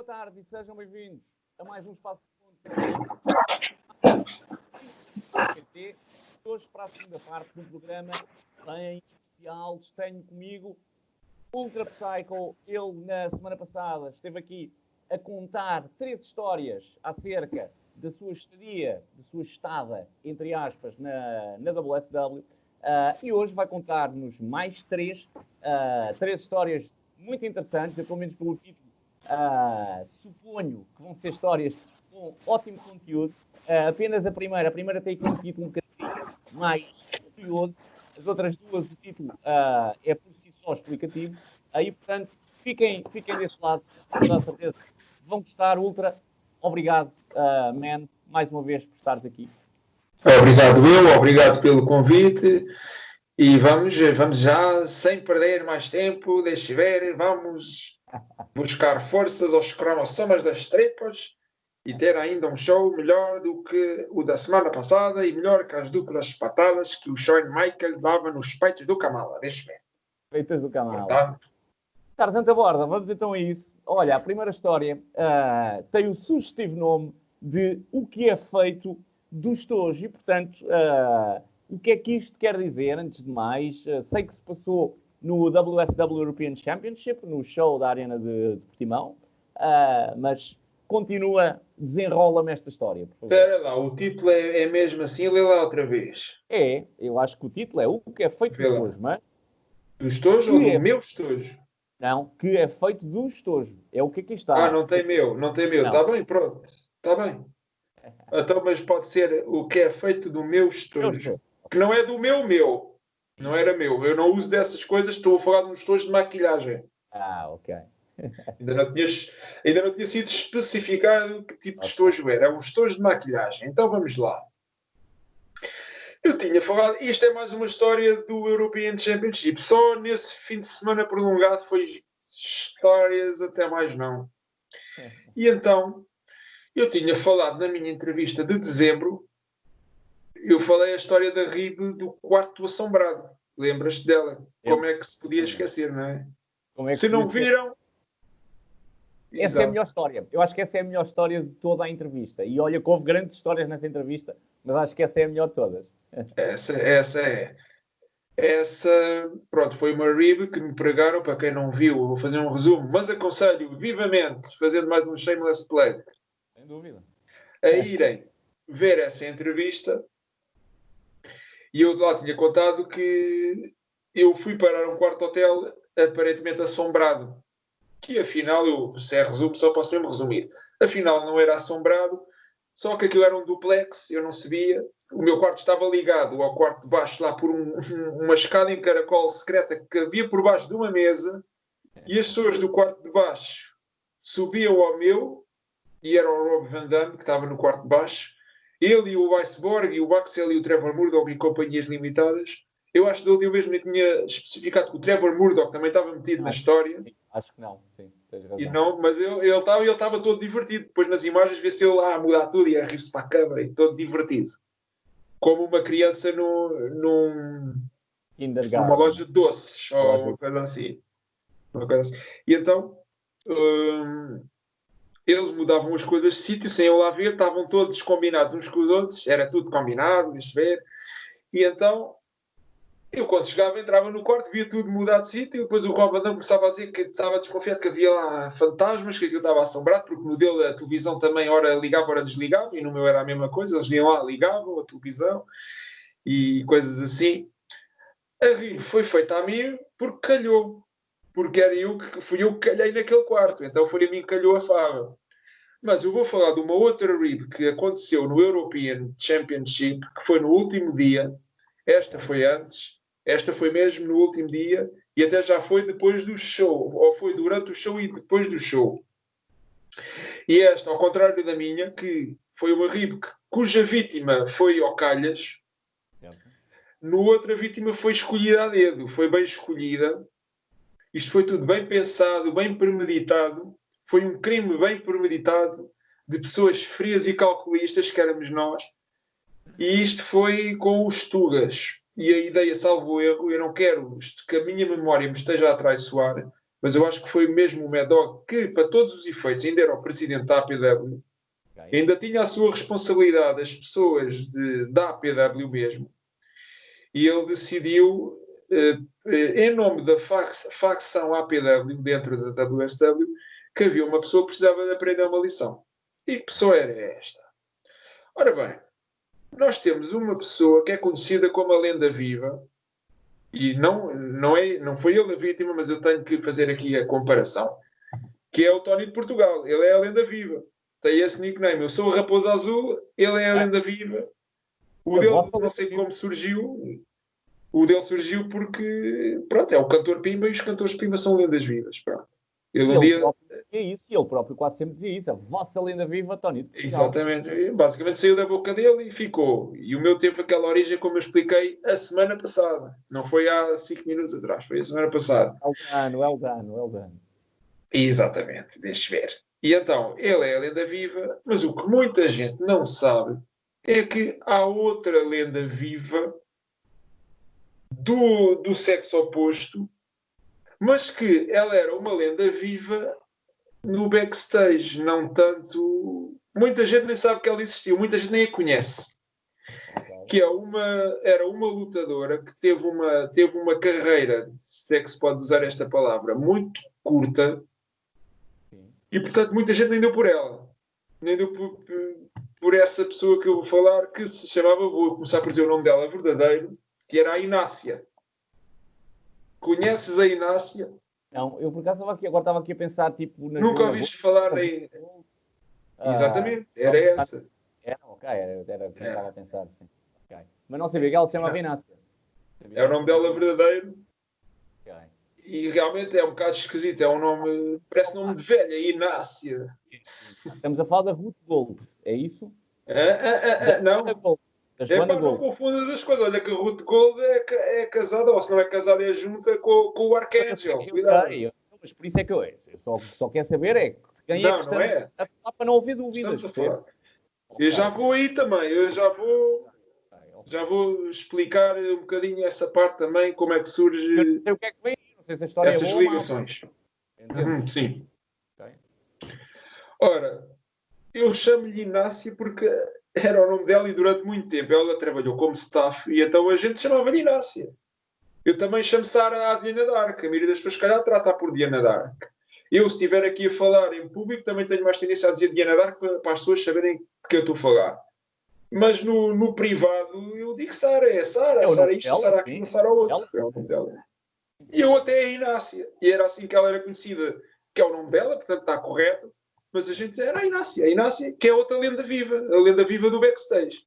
tarde e sejam bem-vindos a mais um Espaço de Ponto. Hoje, para a segunda parte do programa, bem especial, tenho comigo Ultra Psycho. Ele, na semana passada, esteve aqui a contar 3 histórias acerca da sua estadia, da sua estada, entre aspas, na WSW. E hoje vai contar-nos mais 3 histórias muito interessantes, eu, pelo menos pelo título, suponho que vão ser histórias com ótimo conteúdo. Apenas a primeira tem aqui um título um bocadinho mais curioso, as outras duas o título é por si só explicativo, aí portanto fiquem desse lado, com toda a certeza vão gostar. Ultra, obrigado, man, mais uma vez por estares aqui. Obrigado pelo convite. E vamos já, sem perder mais tempo, deixe ver, vamos buscar forças aos cromossomas das tripas e ter ainda um show melhor do que o da semana passada e melhor que as duplas patadas que o Shawn Michaels dava nos peitos do Kamala. Deixe ver. Peitos do Kamala. Tarzan à borda, vamos então a isso. Olha, a primeira história tem o sugestivo nome de O que é feito dos tojos e, portanto, o que é que isto quer dizer? Antes de mais, sei que se passou no WSW European Championship, no show da Arena de Portimão, mas continua, desenrola-me esta história, por favor. Espera lá, o título é mesmo assim? Lê lá outra vez. Eu acho que o título é O que é feito dos tojos, mas... Dos tojos ou do meus tojos? Não, que é feito dos tojos. É o que aqui está. Não tem meu. Está bem, pronto. Está bem. Então, mas pode ser o que é feito do meu estojos. Que não é do meu. Não era meu. Eu não uso dessas coisas. Estou a falar de uns estojos de maquilhagem. Ok. Ainda não tinha sido especificado que tipo de estojo era. É um estojo de maquilhagem. Então vamos lá. Eu tinha falado... Isto é mais uma história do European Championship. Só nesse fim de semana prolongado foi histórias até mais não. E então... Eu tinha falado na minha entrevista de dezembro, eu falei a história da RIB do quarto assombrado. Lembras-te dela? Como é que se podia esquecer, não é? Se não viram... Essa é a melhor história. Eu acho que essa é a melhor história de toda a entrevista. E olha que houve grandes histórias nessa entrevista, mas acho que essa é a melhor de todas. Essa, pronto, foi uma RIB que me pregaram. Para quem não viu, vou fazer um resumo, mas aconselho vivamente, fazendo mais um shameless plug, sem dúvida, a irem ver essa entrevista. E eu lá tinha contado que eu fui parar um quarto hotel aparentemente assombrado, que afinal, se é resumo, só posso mesmo resumir, afinal não era assombrado, só que aquilo era um duplex, eu não sabia. O meu quarto estava ligado ao quarto de baixo lá por uma escada em caracol secreta que havia por baixo de uma mesa, e as pessoas do quarto de baixo subiam ao meu, e era o Rob Van Dam que estava no quarto de baixo. Ele e o Iceborg e o Baxel e o Trevor Murdoch em companhias limitadas. Eu acho que ele mesmo nem tinha especificado que o Trevor Murdoch também estava metido na história. Sim, acho que não, sim, tens razão. E não, mas ele estava todo divertido. Depois nas imagens vê-se ele lá a mudar tudo e a rir-se para a câmara e todo divertido. Como uma criança numa loja de doces ou uma coisa assim. E então... eles mudavam as coisas de sítio sem eu lá ver, estavam todos combinados uns com os outros, era tudo combinado, deixa ver. E então, eu quando chegava, entrava no quarto, via tudo mudado de sítio, e depois o Rob Van Dam começava a dizer que estava desconfiado que havia lá fantasmas, que aquilo estava assombrado, porque no dele a televisão também ora ligava, ora desligava, e no meu era a mesma coisa, eles vinham lá, ligavam a televisão, e coisas assim. A RIB foi feita a mim porque calhou. Porque fui eu que calhei naquele quarto. Então foi a mim que calhou a fava. Mas eu vou falar de uma outra RIB que aconteceu no European Championship, que foi no último dia. Esta foi antes. Esta foi mesmo no último dia. E até já foi depois do show. Ou foi durante o show e depois do show. E esta, ao contrário da minha, que foi uma RIB cuja vítima foi ao calhas. No outra vítima foi escolhida a dedo. Foi bem escolhida. Isto foi tudo bem pensado, bem premeditado. Foi um crime bem premeditado de pessoas frias e calculistas, que éramos nós. E isto foi com os Tugas. E a ideia, salvo erro, eu não quero que a minha memória me esteja a atraiçoar, mas eu acho que foi mesmo o Mad Dog que, para todos os efeitos, ainda era o presidente da APW, ainda tinha a sua responsabilidade as pessoas da APW mesmo, e ele decidiu, em nome da facção APW dentro da WSW, que havia uma pessoa que precisava de aprender uma lição. E que pessoa era esta? Ora bem, nós temos uma pessoa que é conhecida como a lenda viva, e não foi ele a vítima, mas eu tenho que fazer aqui a comparação, que é o Tony de Portugal. Ele é a lenda viva. Tem esse nickname. Eu sou a Raposa Azul, ele é a lenda viva. O dele, não sei como surgiu. O dele surgiu porque, pronto, é o cantor Pimba e os cantores Pimba são lendas vivas. Pronto. Ele próprio quase sempre dizia isso. A vossa lenda viva, Tony. Exatamente. Basicamente saiu da boca dele e ficou. E o meu tempo, aquela origem, como eu expliquei, a semana passada. Não foi há 5 minutos atrás, foi a semana passada. É o dano. Exatamente, deixa ver. E então, ele é a lenda viva, mas o que muita gente não sabe é que há outra lenda viva do sexo oposto, mas que ela era uma lenda viva no backstage, não tanto... Muita gente nem sabe que ela existiu, muita gente nem a conhece. Que era uma lutadora que teve uma carreira, se é que se pode usar esta palavra, muito curta, e portanto muita gente nem deu por ela. Nem deu por essa pessoa que eu vou falar, que se chamava, vou começar por dizer o nome dela verdadeiro, que era a Inácia. Conheces a Inácia? Não, eu por acaso estava aqui a pensar, tipo... Nunca ouviste falar em... Exatamente, era essa. Era o que eu estava a pensar, sim. Okay. Mas não sabia que ela se chamava Inácia. É o nome dela verdadeiro. Okay. E realmente é um bocado esquisito, é um nome, parece nome de velha, Inácia. Estamos a falar da Ruth Gold, é isso? Não. Não confundas as coisas. Olha que a Ruth Gold é casada, ou se não é casada, é junta com o Arcangel. Cuidado. Mas por isso é que eu só quero saber quem é que está a falar para não ouvir dúvidas. Eu já vou aí também, já vou explicar um bocadinho essa parte também, como é que surge não sei o que é que vem, não sei se a história essas é boa, ligações. Sim. Okay. Ora, eu chamo-lhe Inácia porque era o nome dela e durante muito tempo ela trabalhou como staff e então a gente chamava-lhe Inácia. Eu também chamo Sara a Diana Dark. A maioria das pessoas, se calhar, trata por Diana Dark. Eu, se estiver aqui a falar em público, também tenho mais tendência a dizer Diana Dark para as pessoas saberem de que eu estou a falar. Mas no privado, eu digo Sara. É Sara. Sara isto, Sara aquilo, Sara o outro. É o nome dela. E eu até a Inácia. E era assim que ela era conhecida, que é o nome dela, portanto está correto. Mas a gente era a Inácia, que é outra lenda viva. A lenda viva do backstage.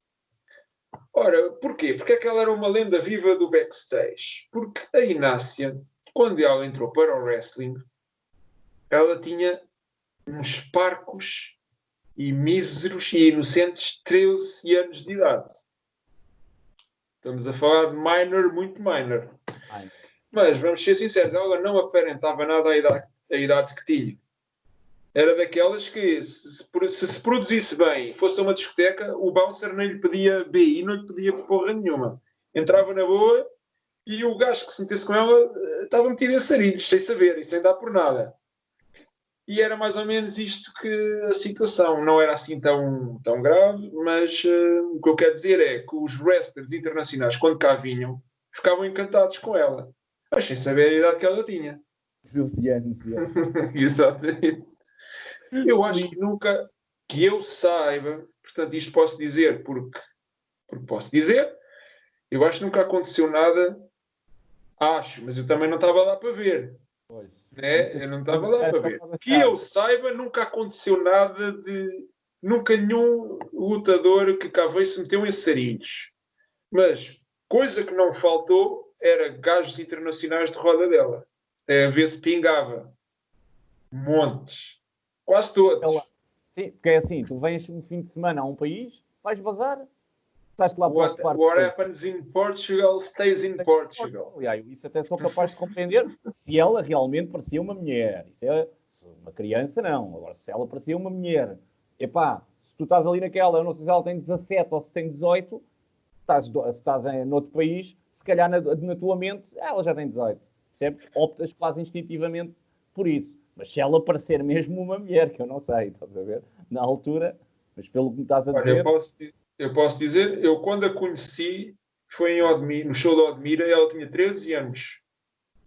Ora, porquê? Porque é que ela era uma lenda viva do backstage? Porque a Inácia, quando ela entrou para o wrestling, ela tinha uns parcos e míseros e inocentes 13 anos de idade. Estamos a falar de minor, muito minor. Mas, vamos ser sinceros, ela não aparentava nada a idade que tinha. Era daquelas que, se produzisse bem, fosse a uma discoteca, o bouncer não lhe pedia BI, não lhe pedia porra nenhuma. Entrava na boa e o gajo que se metesse com ela estava metido em sarilhos, sem saber e sem dar por nada. E era mais ou menos isto que a situação. Não era assim tão grave, mas o que eu quero dizer é que os wrestlers internacionais, quando cá vinham, ficavam encantados com ela. Mas sem saber a idade que ela tinha. 12 anos. Exatamente. Eu acho que nunca, que eu saiba, portanto isto posso dizer porque posso dizer, eu acho que nunca aconteceu nada, mas eu também não estava lá para ver. Pois. Eu não estava lá para ver. Que eu saiba, nunca aconteceu nada nunca nenhum lutador que cá veio se meteu em sarilhos. Mas coisa que não faltou era gajos internacionais de roda dela. A ver se pingava. Montes. Quase todos. Sim, porque é assim, tu vens um fim de semana a um país, vais bazar, estás lá para What happens in Portugal stays in Portugal. Isso até sou capaz de compreender se ela realmente parecia uma mulher. Isso é uma criança, não. Agora, se ela parecia uma mulher, se tu estás ali naquela, eu não sei se ela tem 17 ou se tem 18, se estás noutro país, se calhar na tua mente, ela já tem 18. Percebes? Optas quase instintivamente por isso. Mas se ela parecer mesmo uma mulher, que eu não sei, estás a ver? Na altura, mas pelo que me estás a Olha, dizer... eu posso dizer, eu quando a conheci foi em Odmira, no show de Odmira, ela tinha 13 anos.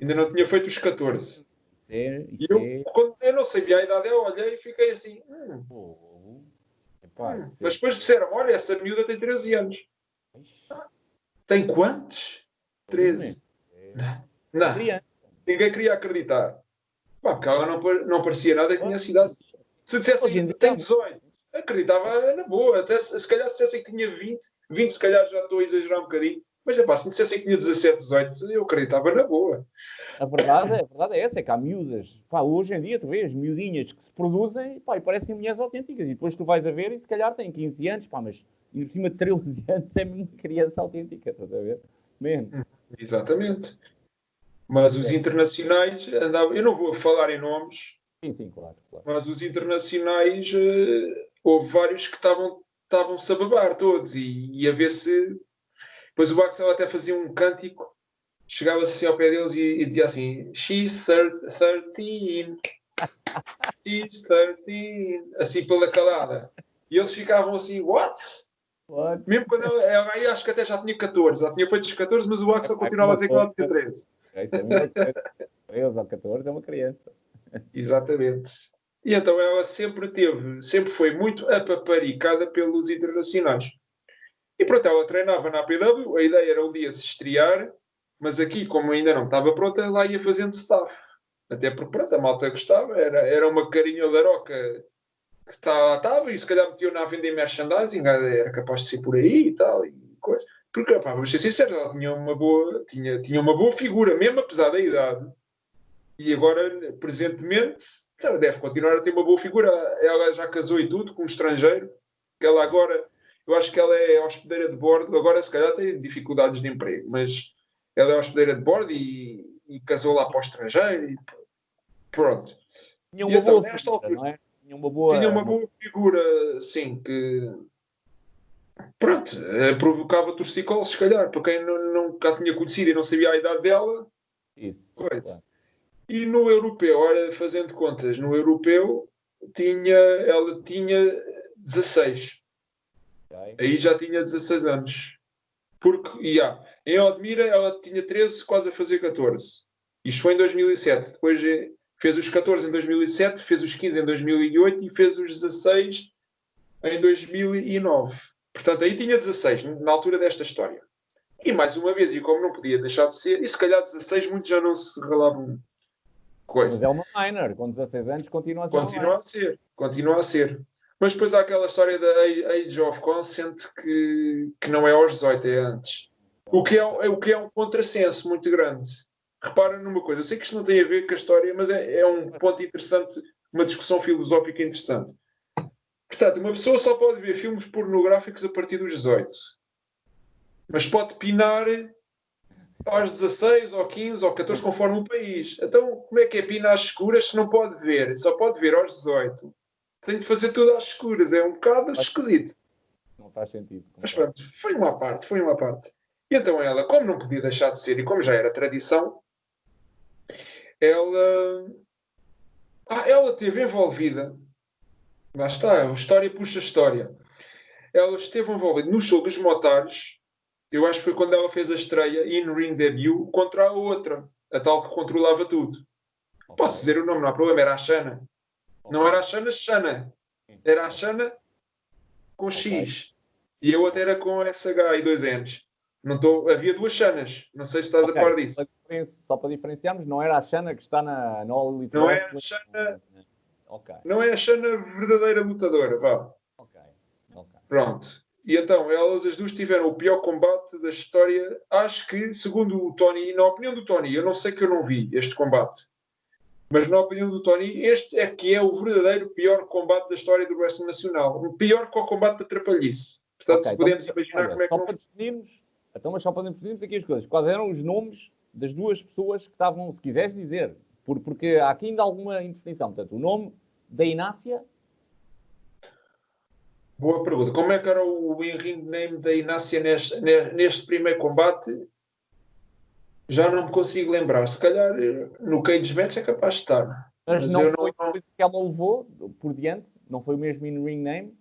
Ainda não tinha feito os 14. E eu não sabia a idade dela, olhei e fiquei assim. Mas depois disseram, olha, essa miúda tem 13 anos. Tem quantos? 13. Não. Ninguém queria acreditar. Porque ela não parecia nada que tinha cidade. Se dissessem que tem 18, acreditava na boa. Até se calhar se dissessem que tinha 20 se calhar já estou a exagerar um bocadinho. Mas se me dissessem que tinha 17, 18, eu acreditava na boa. A verdade é essa, é que há miúdas. Pá, hoje em dia tu vês miudinhas que se produzem, pá, e parecem mulheres autênticas. E depois tu vais a ver e se calhar têm 15 anos, pá, mas em cima de 13 anos é uma criança autêntica, estás a ver? Mesmo. Exatamente. Mas os internacionais andavam... Eu não vou falar em nomes. Sim, claro. Mas os internacionais, houve vários que estavam-se a babar todos. E a ver se... Depois o Axel até fazia um cântico. Chegava-se assim ao pé deles e dizia assim: She's 13. She's 13. Assim pela calada. E eles ficavam assim: What? Mesmo quando ela aí acho que até já tinha 14. Já tinha feito os 14, mas o Axel continuava a dizer que ela tinha 13. Isso é a mesma coisa. 13 ou 14 é uma criança. Exatamente. E então ela sempre foi muito apaparicada pelos internacionais. E pronto, ela treinava na APW, a ideia era um dia se estrear, mas aqui, como ainda não estava pronta, lá ia fazendo staff. Até porque, pronto, a malta gostava, era uma carinha laroca que estava, e se calhar metiam-na a vender merchandising, era capaz de ser por aí e tal, e coisa. Porque, pá, vamos ser sinceros, ela tinha uma boa figura, mesmo apesar da idade. E agora, presentemente, deve continuar a ter uma boa figura. Ela já casou e tudo com um estrangeiro, que ela agora... Eu acho que ela é hospedeira de bordo. Agora, se calhar, tem dificuldades de emprego, mas ela é hospedeira de bordo e casou lá para o estrangeiro. E pronto. Tinha uma boa figura, não é? Tinha uma boa figura, sim, que... Pronto, provocava torcicolos, se calhar, para quem nunca tinha conhecido e não sabia a idade dela. Isso. Claro. E no europeu, olha, fazendo contas, no europeu ela tinha 16. Aí já tinha 16 anos. Porque, em Odmira ela tinha 13, quase a fazer 14. Isto foi em 2007. Depois fez os 14 em 2007, fez os 15 em 2008 e fez os 16 em 2009. Portanto, aí tinha 16, na altura desta história. E mais uma vez, e como não podia deixar de ser, e se calhar 16 muitos já não se regalavam coisa. Mas é uma minor, com 16 anos continua a ser Continua a ser. Mas depois há aquela história da Age of Consent que não é aos 18, é antes. O que é um contrassenso muito grande. Repara numa coisa, eu sei que isto não tem a ver com a história, mas é um ponto interessante, uma discussão filosófica interessante. Portanto, uma pessoa só pode ver filmes pornográficos a partir dos 18. Mas pode pinar aos 16, ou 15, ou 14, conforme o país. Então, como é que é pinar às escuras se não pode ver? Só pode ver aos 18. Tem de fazer tudo às escuras. É um bocado esquisito. Não faz sentido. Mas pronto, foi uma parte. E então ela, como não podia deixar de ser, e como já era tradição, ela esteve envolvida. Lá está, a história puxa a história. Ela esteve envolvida no show dos Motares. Eu acho que foi quando ela fez a estreia in-ring debut contra a outra, a tal que controlava tudo. Posso dizer o nome, não há problema, era a Shana. Não era a Shana. Era a Shana com X. E a outra era com SH e 2 N's. Havia duas Shanas. Não sei se estás a par disso. Só para diferenciarmos, não era a Shana que está na All Elite Não é a Shana. Não é a Shana verdadeira lutadora, vá. Pronto. E então, elas as duas tiveram o pior combate da história. Acho que, segundo o Tony, na opinião do Tony, eu não sei que eu não vi este combate, mas na opinião do Tony, este é que é o verdadeiro pior combate da história do wrestling nacional. Pior que o combate da Trapalhice. Portanto, se podemos imaginar como é que... Mas só para definirmos aqui as coisas. Quais eram os nomes das duas pessoas que estavam, se quiseres dizer? Porque há aqui ainda alguma indefinição. Portanto, o nome da Inácia... Boa pergunta. Como é que era o in-ring name da Inácia neste primeiro combate? Já não me consigo lembrar. Se calhar no Cage Match é capaz de estar. Mas Mas não eu foi não. depois que ela levou por diante? Não foi o mesmo in-ring name?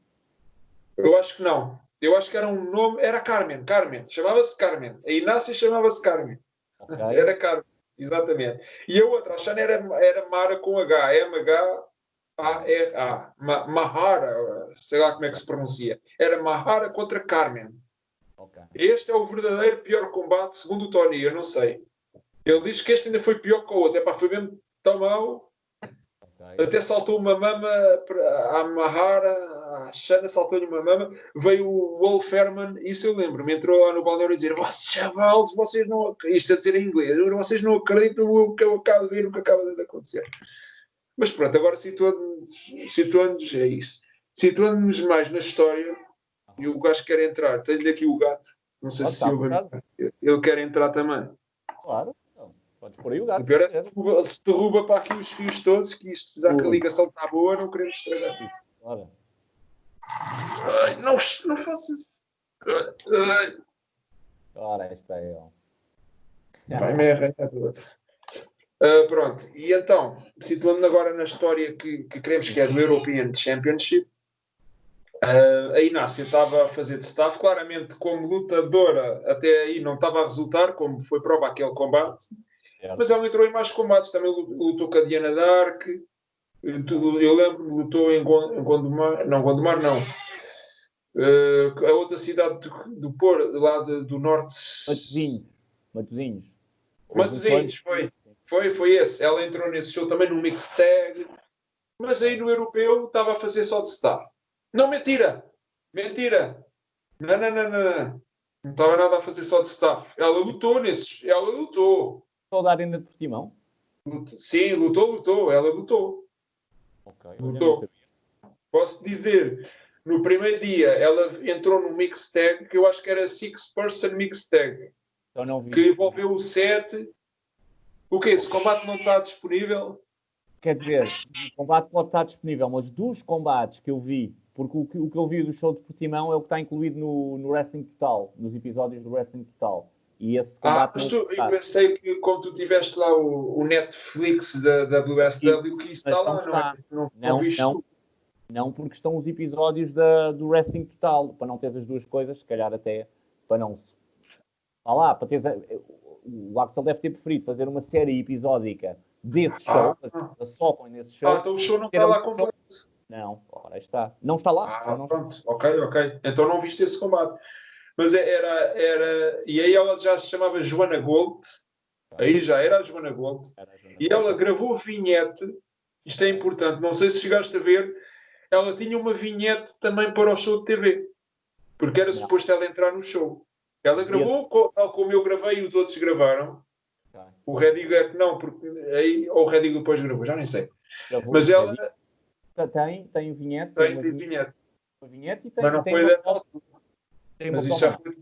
Eu acho que não. Eu acho que era um nome. Era Carmen. Carmen. Chamava-se Carmen. A Inácia chamava-se Carmen. Ok. Era Carmen. Exatamente. E a outra, a Shana era Mara com H. M-H-A-R-A. Mahara. Sei lá como é que se pronuncia. Era Mahara contra Carmen. Ok. Este é o verdadeiro pior combate, segundo o Tony. Eu não sei. Ele diz que este ainda foi pior que o outro. Epá, foi mesmo tão mau. Ok. Até saltou uma mama à Mahara, a Shana saltou-lhe uma mama. Veio o Wolf Herman, isso eu lembro-me, entrou lá no balneário a dizer: Vocês chavalos, vocês não. Isto a dizer em inglês, vocês não acreditam o que eu acabo de ver, o que acaba de acontecer. Mas pronto, agora situando-nos, é isso. Situando-nos mais na história, e o gajo quer entrar. Tenho aqui o gato, não sei se Está à ouve. vontade. Ele quer entrar também. Claro. Então, podes pôr aí o O gato. pior Se é quiser. se derruba para aqui os fios todos, que isto, já que a ligação está boa, não queremos estragar. Claro. Ai, não, não faças isso. Ai, Ora, esta é ele. vai-me arranhar todo. Pronto, e então, situando agora na história que queremos, que é do European Championship, a Inácia estava a fazer de staff, claramente como lutadora, até aí não estava a resultar, como foi prova aquele combate, Certo. mas ela entrou em mais combates, também lutou com a Diana Dark, eu lembro-me, lutou em Gondomar, não. A outra cidade do Porto, lá do norte. Matosinhos. Matosinhos. Houve um Matosinhos, plano. foi esse. Ela entrou nesse show também no Mix Tag, mas aí no europeu estava a fazer só de staff. Não, mentira! Mentira! Não. Não estava nada a fazer só de staff. Ela lutou nesses. Ela lutou. Só da Arena de Portimão? Sim, lutou. Ela lutou. Ok. Lutou. Posso dizer, no primeiro dia ela entrou no Mix Tag, que eu acho que era Six Person Mix Tag, Então não vi. que envolveu o 7. O que? Esse combate não está disponível? Quer dizer, o combate pode estar disponível, mas dos combates que eu vi, porque o que eu vi do show de Portimão é o que está incluído no Wrestling Total, nos episódios do Wrestling Total. E esse combate Mas não eu pensei que como tu tiveste lá o Netflix da WSW, que isso mas está não lá, não é? está. Não viste tu? Não, porque estão os episódios do Wrestling Total, para não teres as duas coisas, se calhar até para não se. Vá lá, para teres. O Axel deve ter preferido fazer uma série episódica desse show, só põe nesse show. Então o show não está lá completo. Não, ora está. Não está lá. Pronto, ok. Então não viste esse combate. Mas era. E aí ela já se chamava Joana Gold. Aí já era a Joana Gold. E ela gravou a vinhete. Isto é importante. Não sei se chegaste a ver. Ela tinha uma vinhete também para o show de TV. Porque era suposto ela entrar no show. Ela gravou, tal como eu gravei e os outros gravaram. O Red Eagle não, porque aí, ou o Red Eagle depois gravou, já nem sei. Mas ela tem vinhete. Tem vinhete. Uma vinhete e tem. Mas não tem foi dessa altura. Mas isso já foi.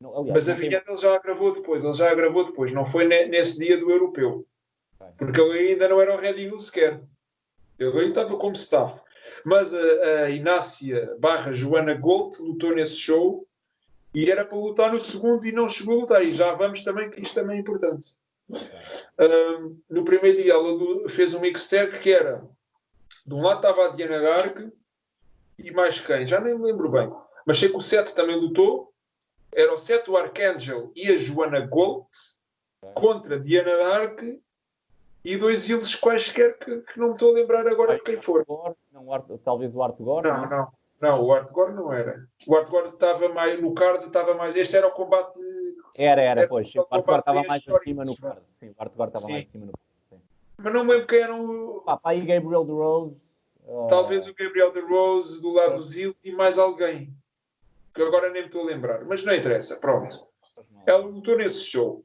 Aliás, mas a vinheta ele já a gravou depois. Não foi nesse dia do europeu. Porque ele ainda não era o Red Eagle sequer. Ele ainda estava como staff. Mas a Inácia / Joana Gold lutou nesse show e era para lutar no segundo e não chegou a lutar. E já vamos também, que isto também é importante. No primeiro dia ela fez um mix tag que era, de um lado estava a Diana Dark e mais quem? Já nem me lembro bem. Mas sei que o Seth também lutou. Era o Seth, o Archangel e a Joana Gold contra Diana Dark e dois ilhos quaisquer que não me estou a lembrar agora de quem foram. Talvez o Art Gore? Não, o Art Gore não era. O Art Gore estava mais no card, estava mais. Este era o combate. Pois. O Art Gore estava mais acima no card. Sim, o Art Gore estava mais acima no card. Mas não me lembro quem era o. Aí Gabriel de Rose. Talvez o Gabriel de Rose do lado do Zil e mais alguém. Que agora nem me estou a lembrar. Mas não interessa, pronto. Ela lutou nesse show.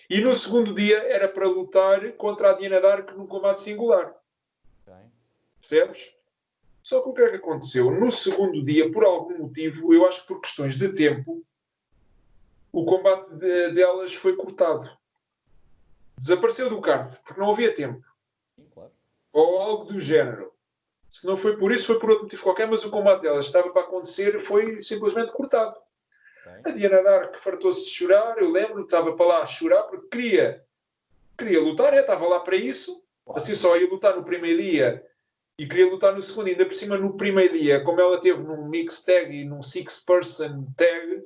E no segundo dia era para lutar contra a Diana Dark num combate singular. Percebes? Só que o que é que aconteceu? No segundo dia, por algum motivo, eu acho que por questões de tempo, o combate delas foi cortado. Desapareceu do card, porque não havia tempo. Ou algo do género. Se não foi por isso, foi por outro motivo qualquer, mas o combate delas estava para acontecer e foi simplesmente cortado. A Diana Dark fartou-se de chorar, eu lembro, estava para lá a chorar porque queria lutar, estava lá para isso. Assim só ia lutar no primeiro dia e queria lutar no segundo, e ainda por cima no primeiro dia, como ela teve num mix tag e num six-person tag,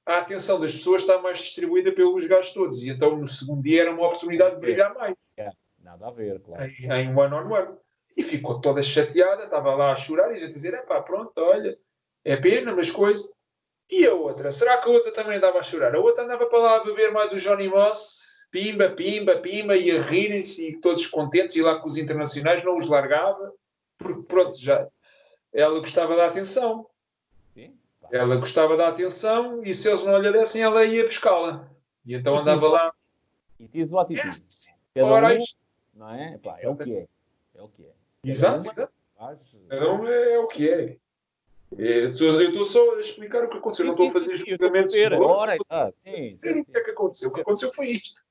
a atenção das pessoas está mais distribuída pelos gajos todos. E então no segundo dia era uma oportunidade de brilhar mais. Nada a ver, claro. Em one-on-one. E ficou toda chateada, estava lá a chorar e a dizer, pronto, olha, é pena, mas coisa. E a outra? Será que a outra também andava a chorar? A outra andava para lá a beber mais o Johnny Moss, pimba, pimba, pimba, e a rirem-se e todos contentes, e lá com os internacionais não os largava, porque pronto, já ela gostava da atenção. Sim, ela gostava da atenção e se eles não lhe dessem, ela ia buscá-la. E então andava lá. E diz o atitude. Yes. Cada um, não é? Epá, é o que é. É o que é. Exato. Cada um é o que é. Eu estou só a explicar o que aconteceu. Não estou a fazer julgamentos. Ora, sim. O que é que aconteceu? O que aconteceu foi isto.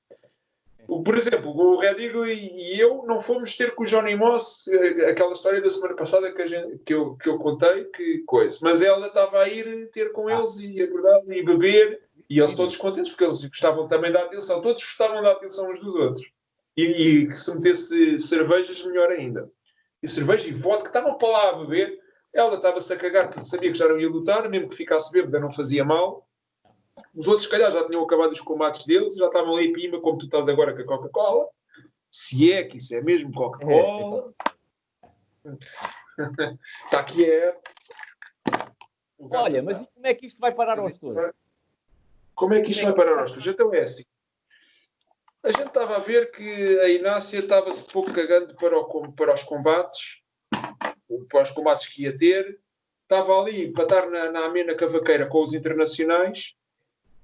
Por exemplo, o Red Eagle e eu não fomos ter com o Johnny Moss aquela história da semana passada que eu contei, que coisa. Mas ela estava a ir ter com eles e abordar e beber, e eles todos contentes, porque eles gostavam também da atenção. Todos gostavam da atenção uns dos outros. E que se metesse cervejas, melhor ainda. E cerveja e vodka, estavam para lá a beber. Ela estava-se a cagar, porque sabia que já não ia lutar, mesmo que ficasse bêbada não fazia mal. Os outros, se calhar, já tinham acabado os combates deles, já estavam ali pimba, como tu estás agora com a Coca-Cola. Se é que isso é mesmo Coca-Cola. Está aqui Olha, mas como é que isto vai parar aos todos? Como é que isto vai parar aos todos? Então é assim. A gente estava a ver que a Inácia estava-se pouco cagando para os combates que ia ter. Estava ali para estar na amena cavaqueira com os internacionais.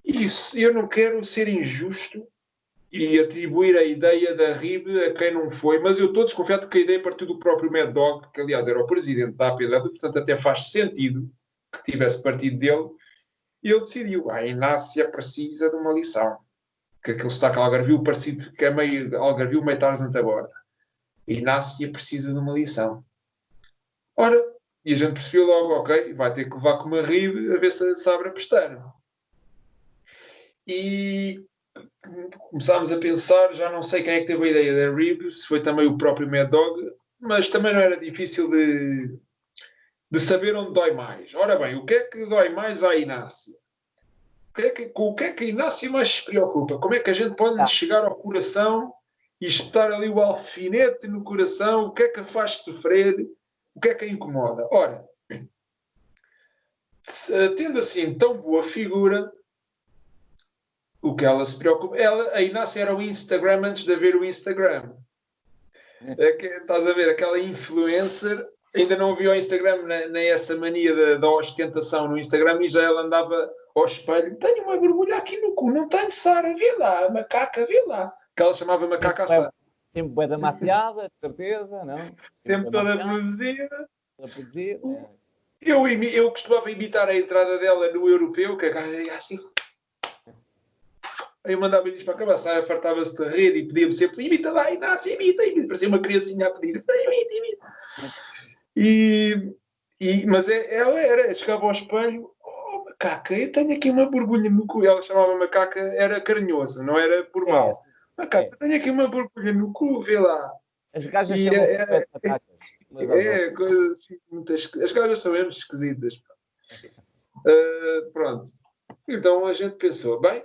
E eu não quero ser injusto e atribuir a ideia da RIB a quem não foi, mas eu estou desconfiado que a ideia partiu do próprio Mad Dog, que aliás era o presidente da APW, portanto até faz sentido que tivesse partido dele, e ele decidiu, a Inácia precisa de uma lição. Que aquele sotaque algarvio parecido, que é meio algarvio, meio Tarzan da borda. A Inácia precisa de uma lição. Ora, e a gente percebeu logo, ok, vai ter que levar com uma RIB a ver se abre a pestana. E começámos a pensar, já não sei quem é que teve a ideia da RIB, se foi também o próprio Mad Dog, mas também não era difícil de saber onde dói mais. Ora bem, o que é que dói mais à Inácia? Com o que é que a Inácia mais se preocupa? Como é que a gente pode lhe chegar ao coração e espetar ali o alfinete no coração? O que é que a faz sofrer? O que é que a incomoda? Ora, tendo assim tão boa figura, o que ela se preocupa... a Inácia era o Instagram antes de haver o Instagram. Estás a ver, aquela influencer... Ainda não havia o Instagram, nem essa mania da ostentação no Instagram, e já ela andava ao espelho. Tenho uma borbulha aqui no cu, não tenho, Sara, vê lá, macaca, vê lá. Que ela chamava macaca a Sara. Sempre bué da maciada, de certeza, não? Sempre toda produzida. Eu costumava imitar a entrada dela no europeu, que a gaja ia assim... Aí eu mandava-lhe isto para a cabeça, fartava-se de rir e pedia-me sempre, imita lá, Inácio, imita. Parecia uma criancinha a pedir, imita. Mas ela chegava ao espelho, macaca, eu tenho aqui uma borbulha no cu. Ela chamava macaca, era carinhosa, não era por mal. Macaca, eu tenho aqui uma borbulha no cu, vê lá. As gajas chamam-se macacas. Coisas assim, as gajas são mesmo esquisitas. Pronto. Então a gente pensou, bem,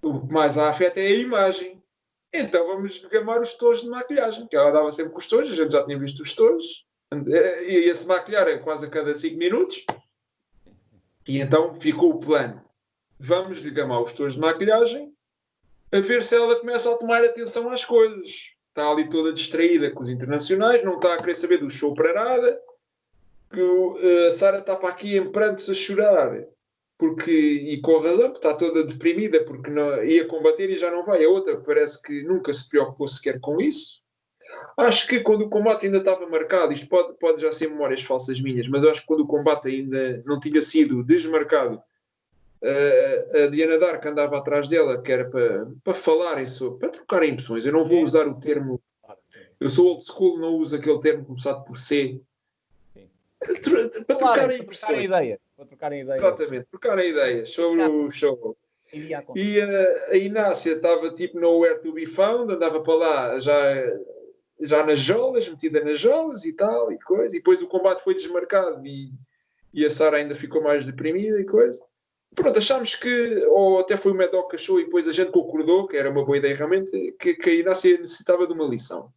o que mais a afeta é a imagem. Então vamos gamar os tojos de maquilhagem, que ela dava sempre com os tojos, a gente já tinha visto os tojos. Ia-se maquilhar quase a cada 5 minutos. E então ficou o plano. Vamos lhe gamar os tojos de maquilhagem a ver se ela começa a tomar atenção às coisas. Está ali toda distraída com os internacionais, não está a querer saber do show para nada. A Sara está para aqui em prantos a chorar. E com razão, porque está toda deprimida, porque não, ia combater e já não vai. A outra parece que nunca se preocupou sequer com isso. Acho que quando o combate ainda estava marcado, isto pode já ser memórias falsas minhas, mas acho que quando o combate ainda não tinha sido desmarcado, a Diana Dark andava atrás dela, que era para falarem sobre, para trocarem impressões. Eu não vou usar o termo, eu sou old school, não uso aquele termo começado por C. Para trocarem impressões. Para trocarem ideias. Exatamente, trocarem ideias sobre o show. E a Inácia estava tipo nowhere to be found, andava para lá já nas jolas, metida nas jolas e tal, e coisa. E depois o combate foi desmarcado e a Sara ainda ficou mais deprimida e coisa. Pronto, achámos que, ou até foi o Mad Dog que achou, e depois a gente concordou, que era uma boa ideia realmente, que a Inácia necessitava de uma lição.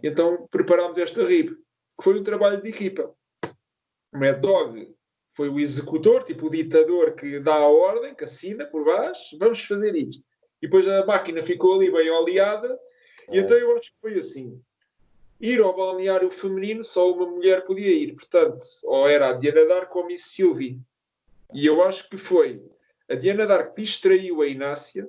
Então preparámos esta RIB, que foi um trabalho de equipa. O Mad Dog foi o executor, tipo o ditador que dá a ordem, que assina por baixo, vamos fazer isto. E depois a máquina ficou ali bem oleada, e então eu acho que foi assim. Ir ao balneário feminino, só uma mulher podia ir. Portanto, ou era a Diana D'Arc ou a Miss Sylvie. E eu acho que foi a Diana D'Arc que distraiu a Inácia.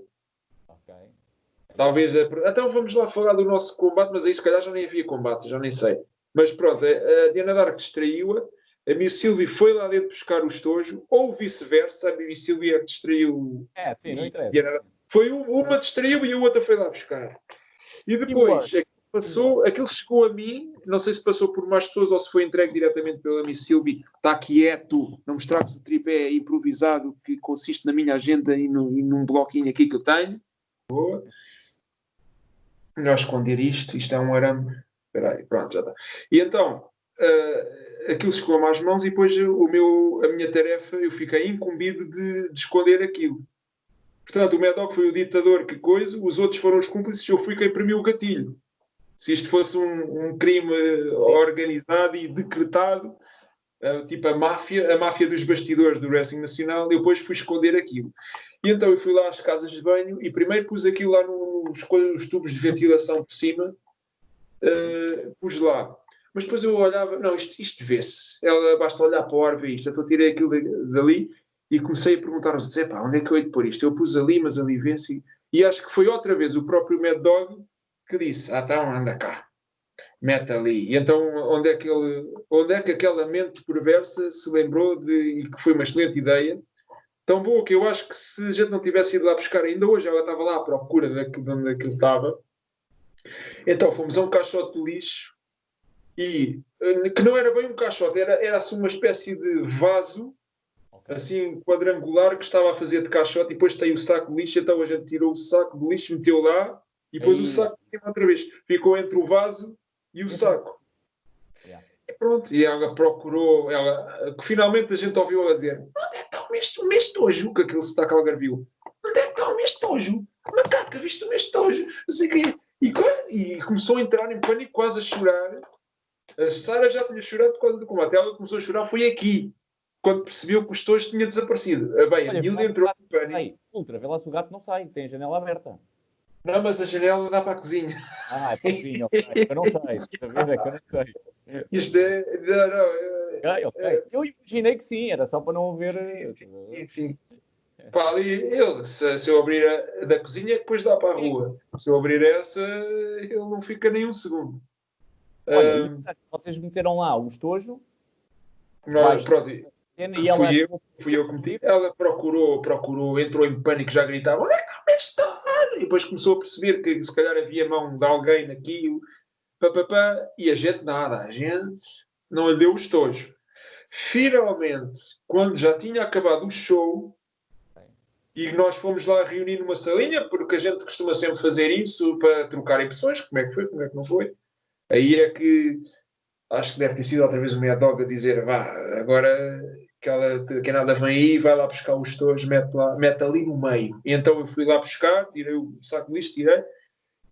Talvez. Então vamos lá falar do nosso combate, mas aí se calhar já nem havia combate, já nem sei. Mas pronto, a Diana D'Arc distraiu-a. A Miss Sylvie foi lá dentro buscar o estojo, ou vice-versa, a Miss Sylvie é que distraiu. Sim, não interessa. Foi uma distraiu e a outra foi lá buscar. E depois, aquilo chegou a mim, não sei se passou por mais pessoas ou se foi entregue diretamente pela Miss Sylvie. Está quieto, não me estragues o tripé improvisado que consiste na minha agenda e num bloquinho aqui que eu tenho. Boa. Melhor esconder isto é um arame. Espera aí, pronto, já está. E então, aquilo chegou-me às mãos e depois a minha tarefa, eu fiquei incumbido de esconder aquilo. Portanto, o Mad Dog foi o ditador que coisa, os outros foram os cúmplices e eu fui quem premiu o gatilho. Se isto fosse um crime organizado e decretado, tipo a máfia dos bastidores do Wrestling Nacional, eu depois fui esconder aquilo. E então eu fui lá às casas de banho e primeiro pus aquilo lá nos tubos de ventilação por cima, pus lá. Mas depois eu olhava, não, isto vê-se. Basta olhar para o ar, ver isto. Então eu tirei aquilo dali e comecei a perguntar aos outros, onde é que eu hei de pôr isto? Eu pus ali, mas ali vê-se. E acho que foi outra vez o próprio Mad Dog que disse, então anda cá, mete ali. E então onde é que aquela mente perversa se lembrou e que foi uma excelente ideia, tão boa que eu acho que se a gente não tivesse ido lá buscar, ainda hoje ela estava lá à procura onde aquilo estava. Então fomos a um caixote de lixo e que não era bem um caixote, era assim uma espécie de vaso assim quadrangular que estava a fazer de caixote e depois tem o saco de lixo, então a gente tirou o saco de lixo, meteu lá e depois o saco outra vez ficou entre o vaso e o saco. E pronto, e ela procurou, que finalmente a gente ouviu ela dizer, onde é que está o mês estojo? Que aquele sotaque algarvio. Onde é que está o mês estojo? Macaca, viste o mês estojo? Não sei o quê. E começou a entrar em pânico, quase a chorar. A Sara já tinha chorado por causa do combate. Ela começou a chorar, foi aqui, quando percebeu que o estojo tinha desaparecido. Bem, a miúda entrou em pânico. Ultra, vê lá se o gato não sai, tem a janela aberta. Não, mas a janela dá para a cozinha. É para a cozinha, ok. Eu não sei. Esta vez é que eu não sei. Isto Ok. Eu imaginei que sim, era só para não ver. Sim. Pá, ali, se eu abrir a da cozinha, depois dá para a rua. Se eu abrir essa, ele não fica nem um segundo. Olha, vocês meteram lá o estojo. Pronto, fui eu que meti. Ela Ela procurou, entrou em pânico, já gritava: onde é que está? E depois começou a perceber que se calhar havia mão de alguém naquilo. E a gente nada, a gente não lhe deu o estojo. Finalmente, quando já tinha acabado o show e nós fomos lá reunir numa salinha, porque a gente costuma sempre fazer isso para trocar impressões, como é que foi, como é que não foi. Aí é que acho que deve ter sido outra vez o Mad Dog a dizer, vá, agora que nada vem aí, vai lá buscar os estojos, mete ali no meio. E então eu fui lá buscar, tirei o saco de lixo, tirei,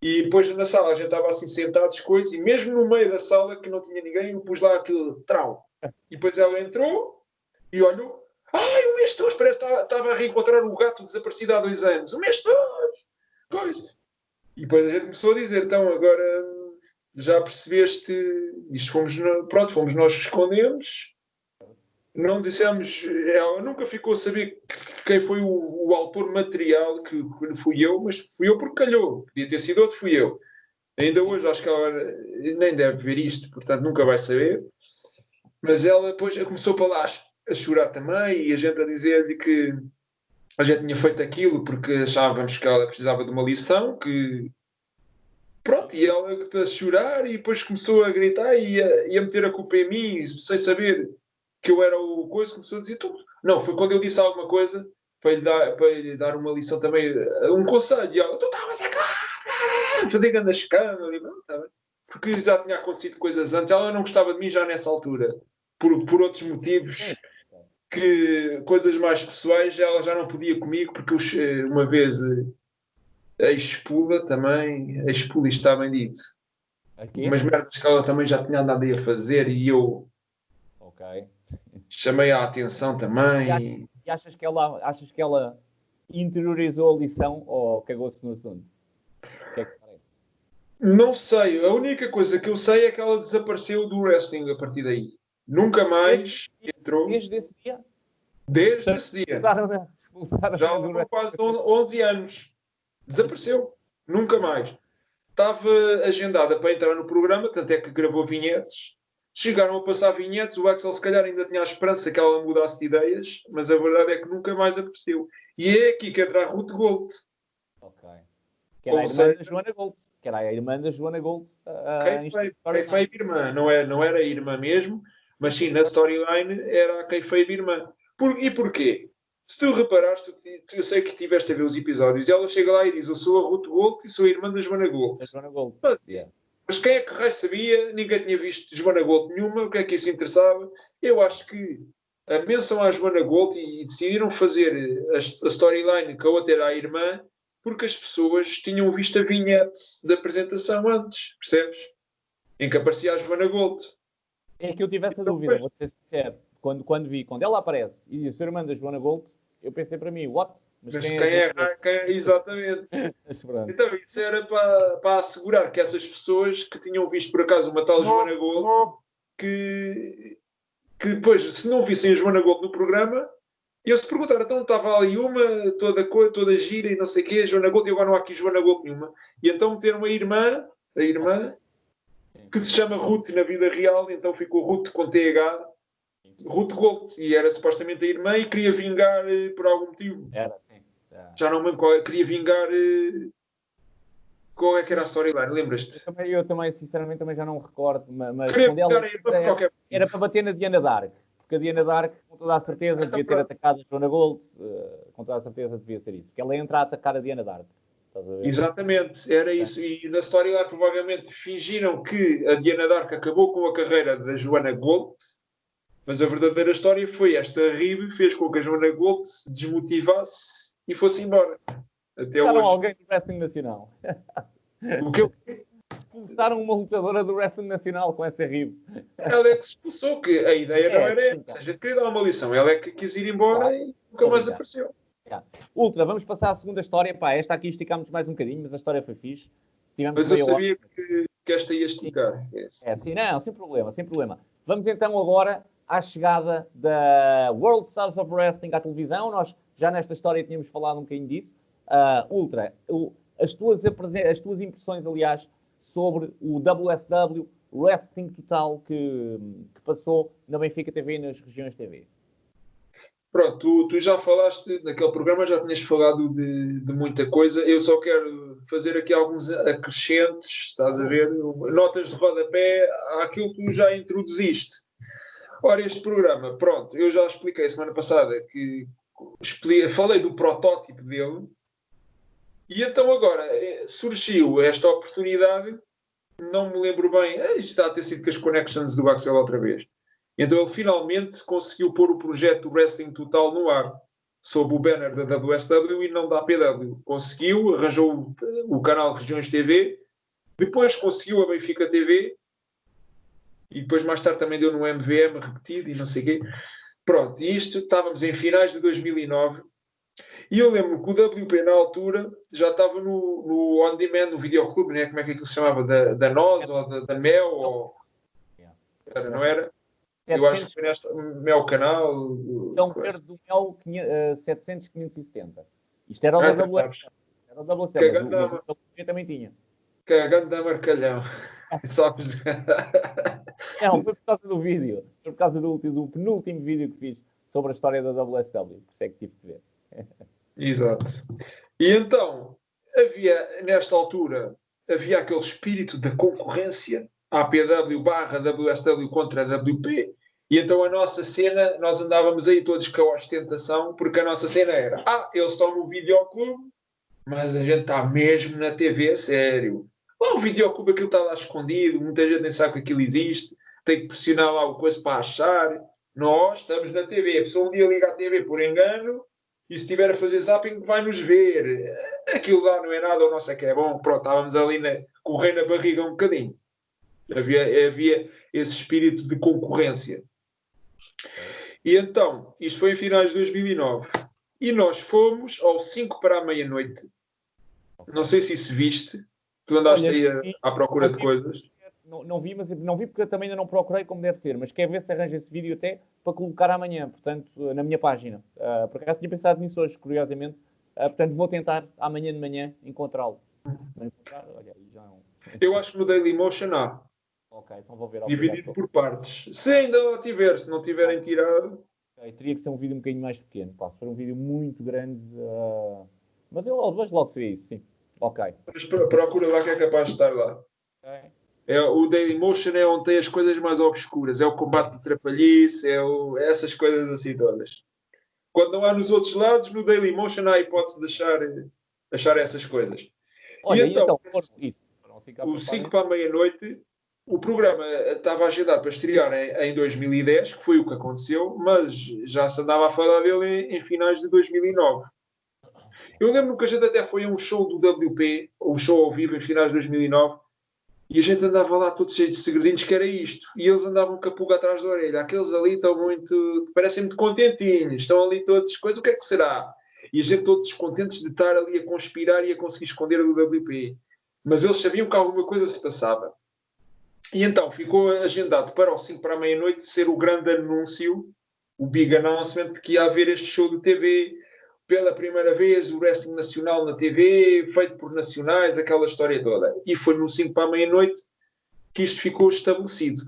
e depois na sala a gente estava assim sentados, coisas, e mesmo no meio da sala, que não tinha ninguém, eu pus lá aquele trau. E depois ela entrou e olhou, o mês todos, parece que estava a reencontrar o gato desaparecido há 2 anos. O mês todos! Coisa. E depois a gente começou a dizer, então agora já percebeste, isto fomos nós que escondemos, não dissemos, ela nunca ficou a saber quem foi o autor material, que fui eu, mas fui eu porque calhou, podia ter sido outro, fui eu. Ainda hoje acho que ela nem deve ver isto, portanto nunca vai saber, mas ela depois começou para lá a chorar também, e a gente a dizer-lhe que a gente tinha feito aquilo porque achávamos que ela precisava de uma lição, que pronto, e ela a chorar, e depois começou a gritar e a meter a culpa em mim, sem saber que eu era o coisa, começou a dizer tudo. Não, foi quando eu disse alguma coisa para lhe dar uma lição também, um conselho, e ela, tu estavas a fazer grande escândalo, e não, está bem. porque já tinha acontecido coisas antes. Ela não gostava de mim já nessa altura, por outros motivos, que coisas mais pessoais. Ela já não podia comigo, porque uma vez a expula também, a expula, isto está bem dito. Mas merdas que ela também já tinha andado aí a fazer e eu chamei a atenção também. E achas que ela interiorizou a lição ou cagou-se no assunto? O que é que parece? Não sei. A única coisa que eu sei é que ela desapareceu do wrestling a partir daí. Nunca mais entrou. Desde esse dia? Desde esse dia. Expulsaram Já há quase 11 anos. Desapareceu. Nunca mais. Estava agendada para entrar no programa, tanto é que gravou vinhetes. Chegaram a passar vinhetes. O Axel, se calhar, ainda tinha a esperança que ela mudasse de ideias, mas a verdade é que nunca mais apareceu. E é aqui que entra a Ruth Gold. Ok. Que era a irmã da Joana Gold. Que era a irmã da Joana Gold. Kayfabe irmã. Não era a irmã mesmo, mas sim, na storyline era a Kayfabe irmã. E porquê? Se tu reparares, eu sei que estiveste a ver os episódios, e ela chega lá e diz: eu sou a Ruth Gold e sou a irmã da Joana Gold. Mas quem é que raio sabia? Ninguém tinha visto Joana Gold nenhuma. O que é que isso interessava? Eu acho que a menção à Joana Gold e decidiram fazer a storyline que a outra era a irmã, porque as pessoas tinham visto a vinhete da apresentação antes, percebes? Em que aparecia a Joana Gold. É que eu tive essa dúvida, vou ser sincero. Quando ela aparece e diz: sou irmã da Joana Gold, eu pensei para mim: what? Mas quem é? Exatamente. Então, isso era para assegurar que essas pessoas que tinham visto por acaso uma tal Joana Gold, que depois, se não vissem a Joana Gold no programa, iam-se perguntar: então estava ali uma toda gira e não sei o quê, Joana Gold, e agora não há aqui Joana Gold nenhuma. E então meteram a irmã, que se chama Ruth na vida real, então ficou Ruth com TH, Ruth Gold, e era supostamente a irmã e queria vingar por algum motivo. Já não me lembro qual é. Queria vingar. Qual é que era a storyline? Lembras-te? Eu também, sinceramente, também já não me recordo. Mas quando ela era para bater na Diana Dark. Porque a Diana Dark, com toda a certeza, devia ter atacado a Joana Gold. Com toda a certeza, devia ser isso. Porque ela entra a atacar a Diana Dark. Estás a ver? Exatamente, era isso. E na storyline, provavelmente, fingiram que a Diana Dark acabou com a carreira da Joana Gold. Mas a verdadeira história foi esta: a RIB fez com que a Joana Gold se desmotivasse e fosse embora. Até hoje. Alguém do Wrestling Nacional. O que eu... Expulsaram uma lutadora do Wrestling Nacional com essa RIB. Ela é que se expulsou, que a ideia não era essa. A gente queria dar uma lição. Ela é que quis ir embora e nunca mais apareceu. Ultra, vamos passar à segunda história. Pá, esta aqui esticámos mais um bocadinho, mas a história foi fixe. Mas eu sabia que esta ia esticar. Sim, não, sem problema. Vamos então agora à chegada da World Stars of Wrestling à televisão. Nós já nesta história tínhamos falado um bocadinho disso. Ultra, as tuas impressões, aliás, sobre o WSW Wrestling Total que passou na Benfica TV e nas regiões TV. Pronto, tu já falaste naquele programa, já tinhas falado de muita coisa. Eu só quero fazer aqui alguns acrescentes, estás a ver? Notas de rodapé àquilo que tu já introduziste. Ora, este programa, pronto, eu já expliquei semana passada que falei do protótipo dele, e então agora surgiu esta oportunidade, não me lembro bem, isto está a ter sido com as connections do Axel outra vez. Então ele finalmente conseguiu pôr o projeto do Wrestling Total no ar, sob o banner da WSW e não da APW. Conseguiu, arranjou o canal Regiões TV, depois conseguiu a Benfica TV, e depois mais tarde também deu no MVM repetido e não sei o quê. Pronto, e isto estávamos em finais de 2009 e eu lembro que o WP na altura já estava no On Demand, no videoclube, né? Como é que aquilo se chamava? Da NOS ou da Mel? Ou... Não era? Eu acho que foi nesta Mel Canal. Então, verde do Mel 700, 570. Isto era o da WSW. Era o WSW. O WP também tinha. Cagando da marcalhão. Sabes? Não, foi por causa do vídeo. Foi por causa do penúltimo vídeo que fiz sobre a história da WSW. Por isso é que tive que ver. Exato. E então, nesta altura, havia aquele espírito da concorrência, APW / WSW contra a WP, e então a nossa cena, nós andávamos aí todos com a ostentação, porque a nossa cena era: eles estão no videoclube, mas a gente está mesmo na TV, sério. Lá o videoclube, aquilo está lá escondido, muita gente nem sabe que aquilo existe, tem que pressionar lá o coisa para achar. Nós estamos na TV, a pessoa um dia liga à TV por engano e se estiver a fazer zapping vai-nos ver. Aquilo lá não é nada, o nosso é que é bom. Pronto, estávamos ali correndo na barriga um bocadinho. Havia esse espírito de concorrência. E então, isto foi em finais de 2009. E nós fomos ao 5 para a meia-noite. Não sei se isso viste. Tu andaste aí à procura de coisas. Não vi, mas não vi porque eu também ainda não procurei como deve ser. Mas quero ver se arranja esse vídeo até para colocar amanhã, portanto, na minha página. Por acaso tinha pensado nisso hoje, curiosamente. Portanto, vou tentar amanhã de manhã encontrá-lo. Eu acho que no Dailymotion há. Ok, então vou ver. Dividido por partes. Se ainda o tiver, se não tiverem tirado... Teria que ser um vídeo um bocadinho mais pequeno. Pá. Se for um vídeo muito grande... Mas eu vejo logo se vê isso, sim. Ok. Mas procura lá que é capaz de estar lá. Okay. O Dailymotion é onde tem as coisas mais obscuras. É o combate de trapalhice, essas coisas assim todas. Quando não há nos outros lados, no Dailymotion há a hipótese de achar essas coisas. Olha, e então isso. O 5 para a meia-noite, o programa estava agendado para estrear em 2010, que foi o que aconteceu, mas já se andava a falar dele em finais de 2009. Eu lembro que a gente até foi a um show do WP, um show ao vivo em finais de 2009, e a gente andava lá todo cheio de segredinhos que era isto. E eles andavam com a pulga atrás da orelha. Aqueles ali estão muito... parecem muito contentinhos. Estão ali todos... coisa, o que é que será? E a gente todos contentes de estar ali a conspirar e a conseguir esconder do WP. Mas eles sabiam que alguma coisa se passava. E então ficou agendado para o 5 para a meia-noite ser o grande anúncio, o big announcement, que ia haver este show de TV... pela primeira vez, o wrestling nacional na TV, feito por nacionais, aquela história toda. E foi no 5 para a meia-noite que isto ficou estabelecido.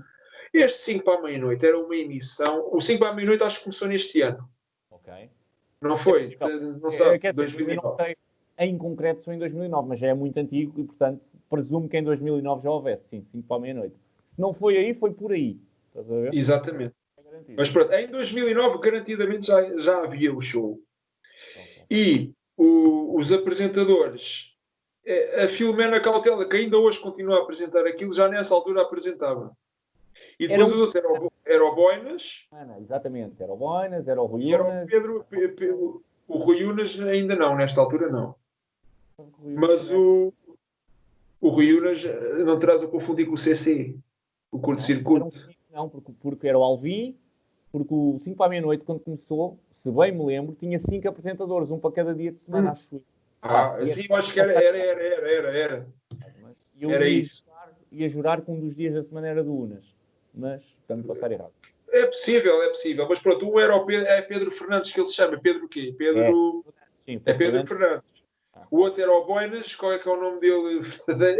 Este 5 para a meia-noite era uma emissão... O 5 para a meia-noite acho que começou neste ano. Ok. Não foi? Não sabe? 2009. Eu não sei em concreto só em 2009, mas já é muito antigo e, portanto, presumo que em 2009 já houvesse, sim, 5 para a meia-noite. Se não foi aí, foi por aí. Estás a ver? Exatamente. Mas pronto, em 2009 garantidamente já havia o show. E os apresentadores, a Filomena Cautela, que ainda hoje continua a apresentar aquilo, já nessa altura apresentava. E depois os outros era o Boinas. Exatamente, era o Boinas, era o Rui Unas. O Rui Unas ainda não, nesta altura não. Mas o Rui Unas não terás a confundir com o CC, o curto-circuito. Não, porque era o Alvin, porque o 5 para a meia-noite, quando começou, se bem me lembro, tinha 5 apresentadores, um para cada dia de semana, acho que. Sim, eu acho que era. E eu ia jurar que um dos dias da semana era do Unas, mas também posso estar errado. É possível. Mas pronto, um era Pedro Fernandes, que ele se chama. Pedro o quê? Pedro Fernandes. O outro era o Boinas. Qual é que é o nome dele?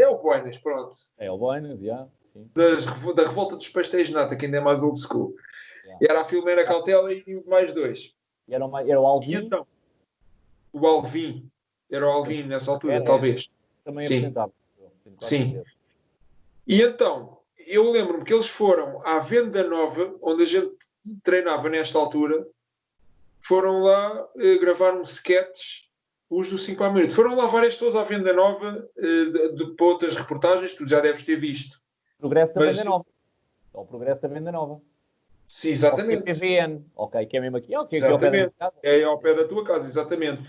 É o Boinas, pronto. É o Boinas, já. Da Revolta dos Pastéis de Nata, que ainda é mais old school. Yeah. Era a Filomena Cautela e mais dois. E era o Alvin? Então, o Alvin. Era o Alvin nessa altura, talvez. Também apresentava. Sim. E então, eu lembro-me que eles foram à Venda Nova, onde a gente treinava nesta altura, foram lá gravar um sketch, os do 5 para a meia-noite. Foram lá várias pessoas à Venda Nova para outras reportagens, tu já deves ter visto. Progresso da Venda Nova. O Progresso da Venda Nova. Sim, exatamente. TVN, ok, que é mesmo aqui. Okay, é ao pé da tua casa, exatamente.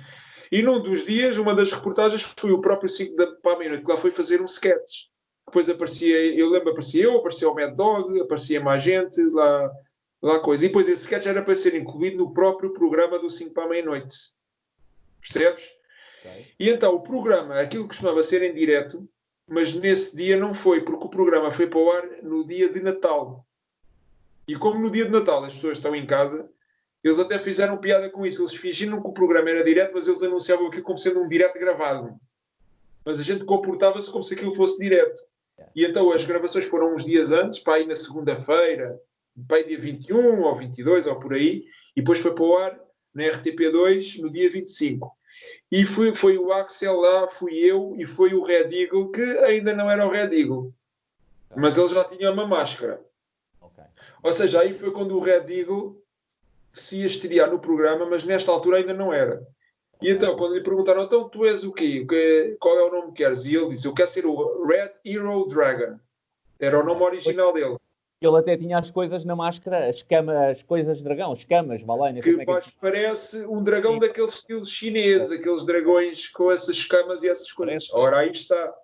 E num dos dias, uma das reportagens foi o próprio 5 para a meia-noite, que lá foi fazer um sketch. Depois aparecia o Mad Dog, aparecia mais gente, lá coisa. E depois esse sketch era para ser incluído no próprio programa do 5 para a meia-noite. Percebes? Okay. E então o programa, aquilo costumava ser em direto, mas nesse dia não foi, porque o programa foi para o ar no dia de Natal. E como no dia de Natal as pessoas estão em casa, eles até fizeram piada com isso. Eles fingiram que o programa era direto, mas eles anunciavam aquilo como sendo um direto gravado. Mas a gente comportava-se como se aquilo fosse direto. E então as gravações foram uns dias antes, para aí na segunda-feira, para aí dia 21 ou 22 ou por aí, e depois foi para o ar na RTP2 no dia 25. E foi o Axel lá, fui eu e foi o Red Eagle, que ainda não era o Red Eagle. Mas ele já tinha uma máscara. Okay. Ou seja, aí foi quando o Red Eagle se ia estrear no programa, mas nesta altura ainda não era. E então, quando lhe perguntaram, então tu és o quê? Qual é o nome que queres? E ele disse, eu quero ser o Red Hero Dragon. Era o nome original dele. Ele até tinha as coisas na máscara, as escamas, coisas de dragão, escamas, vá lá, não sei Que como é que é. parece um dragão Sim. daqueles estilos chineses, aqueles dragões com essas escamas e essas coisas. Parece. Ora, aí está.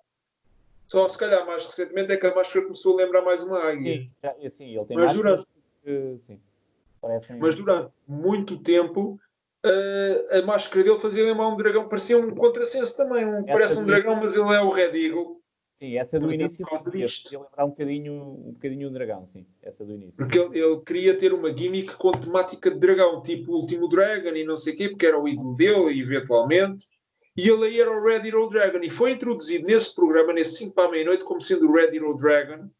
Só se calhar mais recentemente é que a máscara começou a lembrar mais uma águia. Sim, sim, ele tem Mas máscaras que, sim, parecem... Mas durante muito tempo a máscara dele fazia lembrar um dragão, parecia um contrassenso também. Parece um dragão, mas ele é o Red Eagle. Sim, essa do início fazia lembrar um bocadinho o dragão, sim, essa do início. Porque ele queria ter uma gimmick com temática de dragão, tipo o último Dragon e não sei o quê, porque era o ídolo dele, eventualmente. E ele aí era o Red Hero Dragon. E foi introduzido nesse programa, nesse 5 para a meia-noite, como sendo o Red Hero Dragon.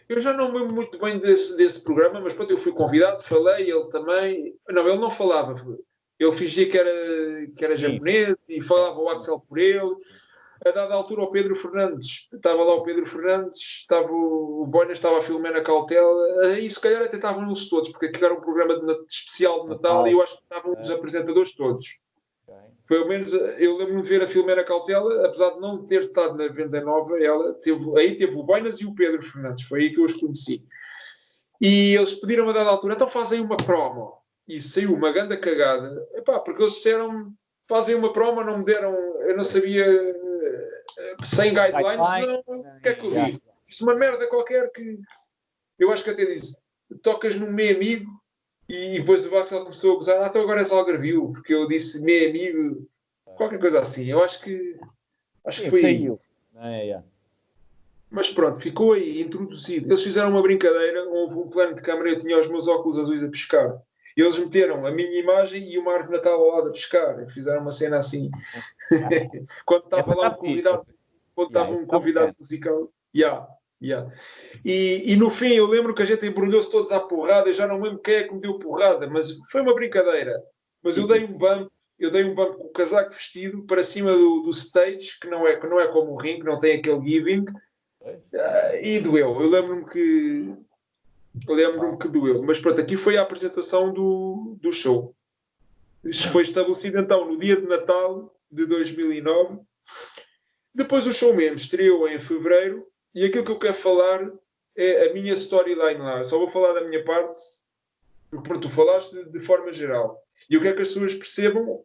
Eu já não me lembro muito bem desse programa, mas pronto, eu fui convidado, falei, ele também. Não, ele não falava. Ele fingia que era japonês e falava o Axel por ele. A dada altura, o Pedro Fernandes, estava lá o Pedro Fernandes, estava o Boinas, estava a Filomena Cautela, e se calhar até estavam eles todos, porque aquilo era um programa especial de Natal e eu acho que estavam os apresentadores todos. Pelo menos eu lembro-me de ver a Filomena Cautela, apesar de não ter estado na Venda Nova, aí teve o Boinas e o Pedro Fernandes, foi aí que eu os conheci. E eles pediram a dada altura, então fazem uma promo. E saiu uma grande cagada, porque eles disseram, fazem uma promo, não me deram, eu não sabia, sem guidelines, não, o que é que eu vi? Isto é uma merda qualquer que eu acho que até disse, tocas no meu amigo. E depois o Axel começou a gozar, então agora és algarvio, porque eu disse meu amigo, qualquer coisa assim. Eu acho que foi aí. Mas pronto, ficou aí introduzido. Eles fizeram uma brincadeira, houve um plano de câmara, eu tinha os meus óculos azuis a pescar. Eles meteram a minha imagem e uma árvore de Natal ao lado a pescar. Fizeram uma cena assim. Quando estava lá um convidado musical. E no fim eu lembro que a gente embrulhou-se todos à porrada, eu já não lembro quem é que me deu porrada, mas foi uma brincadeira. Mas eu dei um bump com o casaco vestido para cima do stage, que não é como o ringue, não tem aquele giving, e doeu. Eu lembro-me que doeu. Mas pronto, aqui foi a apresentação do show. Isto foi estabelecido então no dia de Natal de 2009. Depois o show mesmo estreou em fevereiro. E aquilo que eu quero falar é a minha storyline lá. Eu só vou falar da minha parte, porque tu falaste de forma geral. E eu quero que as pessoas percebam,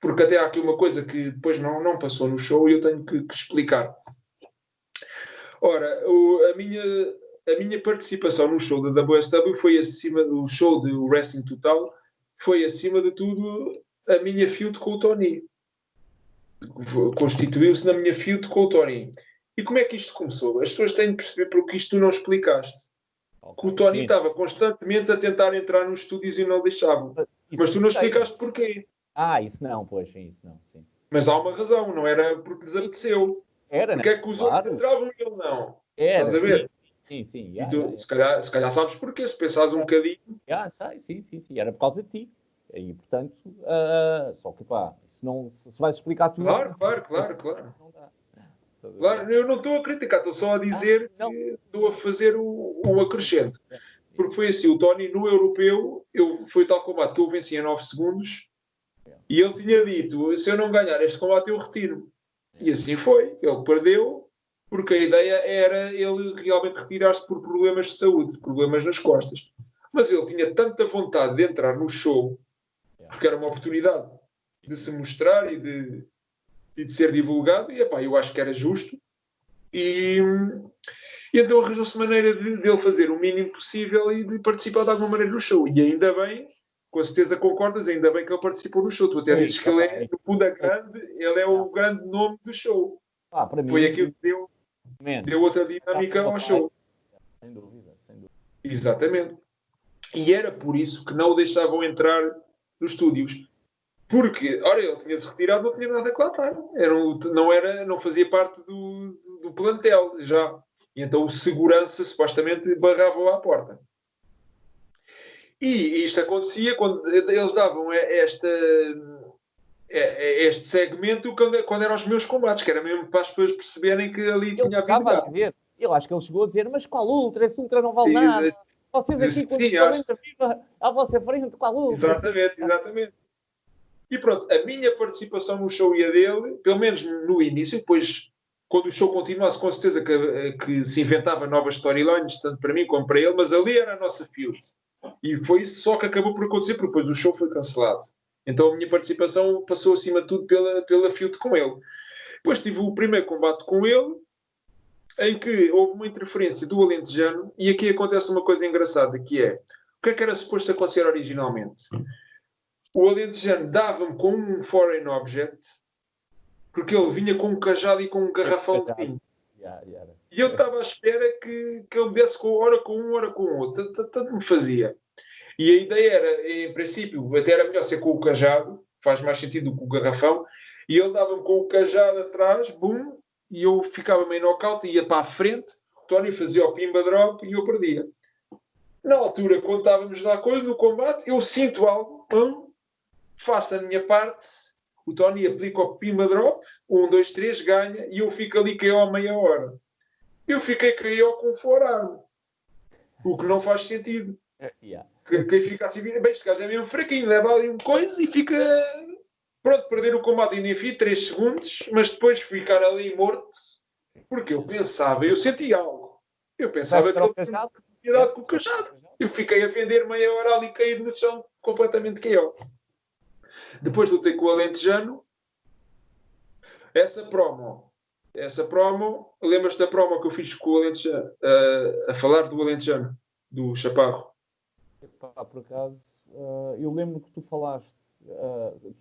porque até há aqui uma coisa que depois não passou no show e eu tenho que explicar. Ora, a minha participação no show da WSW foi acima do show do Wrestling Total, foi acima de tudo a minha feud com o Tony. Constituiu-se na minha feud com o Tony. E como é que isto começou? As pessoas têm de perceber porque isto tu não explicaste. Que o Tony estava constantemente a tentar entrar nos estúdios e não deixava. Mas tu não explicaste porquê. Isso não, pois, isso não. Sim. Mas há uma razão, não era porque lhes apeteceu. Era, porque é que os outros entravam e ele não? Era, estás a ver? Sim. E tu, se calhar sabes porquê, se pensares um bocadinho. Sei, sim. Era por causa de ti. E, portanto, só que, isso não se vai explicar tudo. Claro. Não dá. Claro, eu não estou a criticar, estou só a dizer que estou a fazer o acrescento. Porque foi assim, o Tony no europeu, foi tal combate que eu venci em 9 segundos e ele tinha dito, se eu não ganhar este combate eu retiro. E assim foi, ele perdeu porque a ideia era ele realmente retirar-se por problemas de saúde, problemas nas costas. Mas ele tinha tanta vontade de entrar no show, porque era uma oportunidade de se mostrar e de ser divulgado, e eu acho que era justo. E então arranjou-se maneira de ele fazer o mínimo possível e de participar de alguma maneira no show. E ainda bem, com certeza concordas, ainda bem que ele participou no show. Tu até dizes que ele é, no fundo, ele é o grande nome do show. Foi aquilo que deu outra dinâmica ao show. Sem dúvida. Exatamente. E era por isso que não o deixavam entrar nos estúdios. Porque, ele tinha-se retirado, não tinha nada que lá estar. Não fazia parte do plantel já. E então o segurança supostamente barrava-o à porta. E isto acontecia quando eles davam este segmento quando eram os meus combates, que era mesmo para as pessoas perceberem que ali tinha havido a dizer, eu acho que ele chegou a dizer, mas qual ultra? Esse ultra não vale nada. Vocês aqui com os talentos à vossa frente, qual ultra? Exatamente. E pronto, a minha participação no show e a dele, pelo menos no início, depois, quando o show continuasse, com certeza que se inventava novas storylines, tanto para mim como para ele, mas ali era a nossa feud. E foi isso só que acabou por acontecer, porque depois o show foi cancelado. Então a minha participação passou acima de tudo pela feud com ele. Depois tive o primeiro combate com ele, em que houve uma interferência do alentejano, e aqui acontece uma coisa engraçada, que é, o que é que era suposto acontecer originalmente? O alentejano dava-me com um foreign object, porque ele vinha com um cajado e com um garrafão de vinho. E eu estava à espera que ele me desse hora com um, hora com o outro. Tanto me fazia. E a ideia era, em princípio, até era melhor ser com o cajado, faz mais sentido do que o garrafão, e ele dava-me com o cajado atrás, bum, e eu ficava meio nocaute, ia para a frente, o Tony fazia o pimba drop e eu perdia. Na altura, quando estávamos lá no combate, eu sinto algo, pum, faço a minha parte, o Tony aplica o pimba drop, 1, 2, 3, ganha, e eu fico ali KO a meia hora. Eu fiquei KO com forearm, o que não faz sentido. Quem fica assim, bem, este gajo é mesmo fraquinho, leva ali uma coisa e fica pronto, perder o combate ainda enfim, 3 segundos, mas depois ficar ali morto, porque eu pensava, eu senti algo. Eu pensava que ele tinha cuidado com o cajado. Eu fiquei a vender meia hora ali caído no chão, completamente KO. Depois lutei com o alentejano. Essa promo, lembras-te da promo que eu fiz com o alentejano, a falar do alentejano, do Chaparro? Por acaso, eu lembro que tu falaste,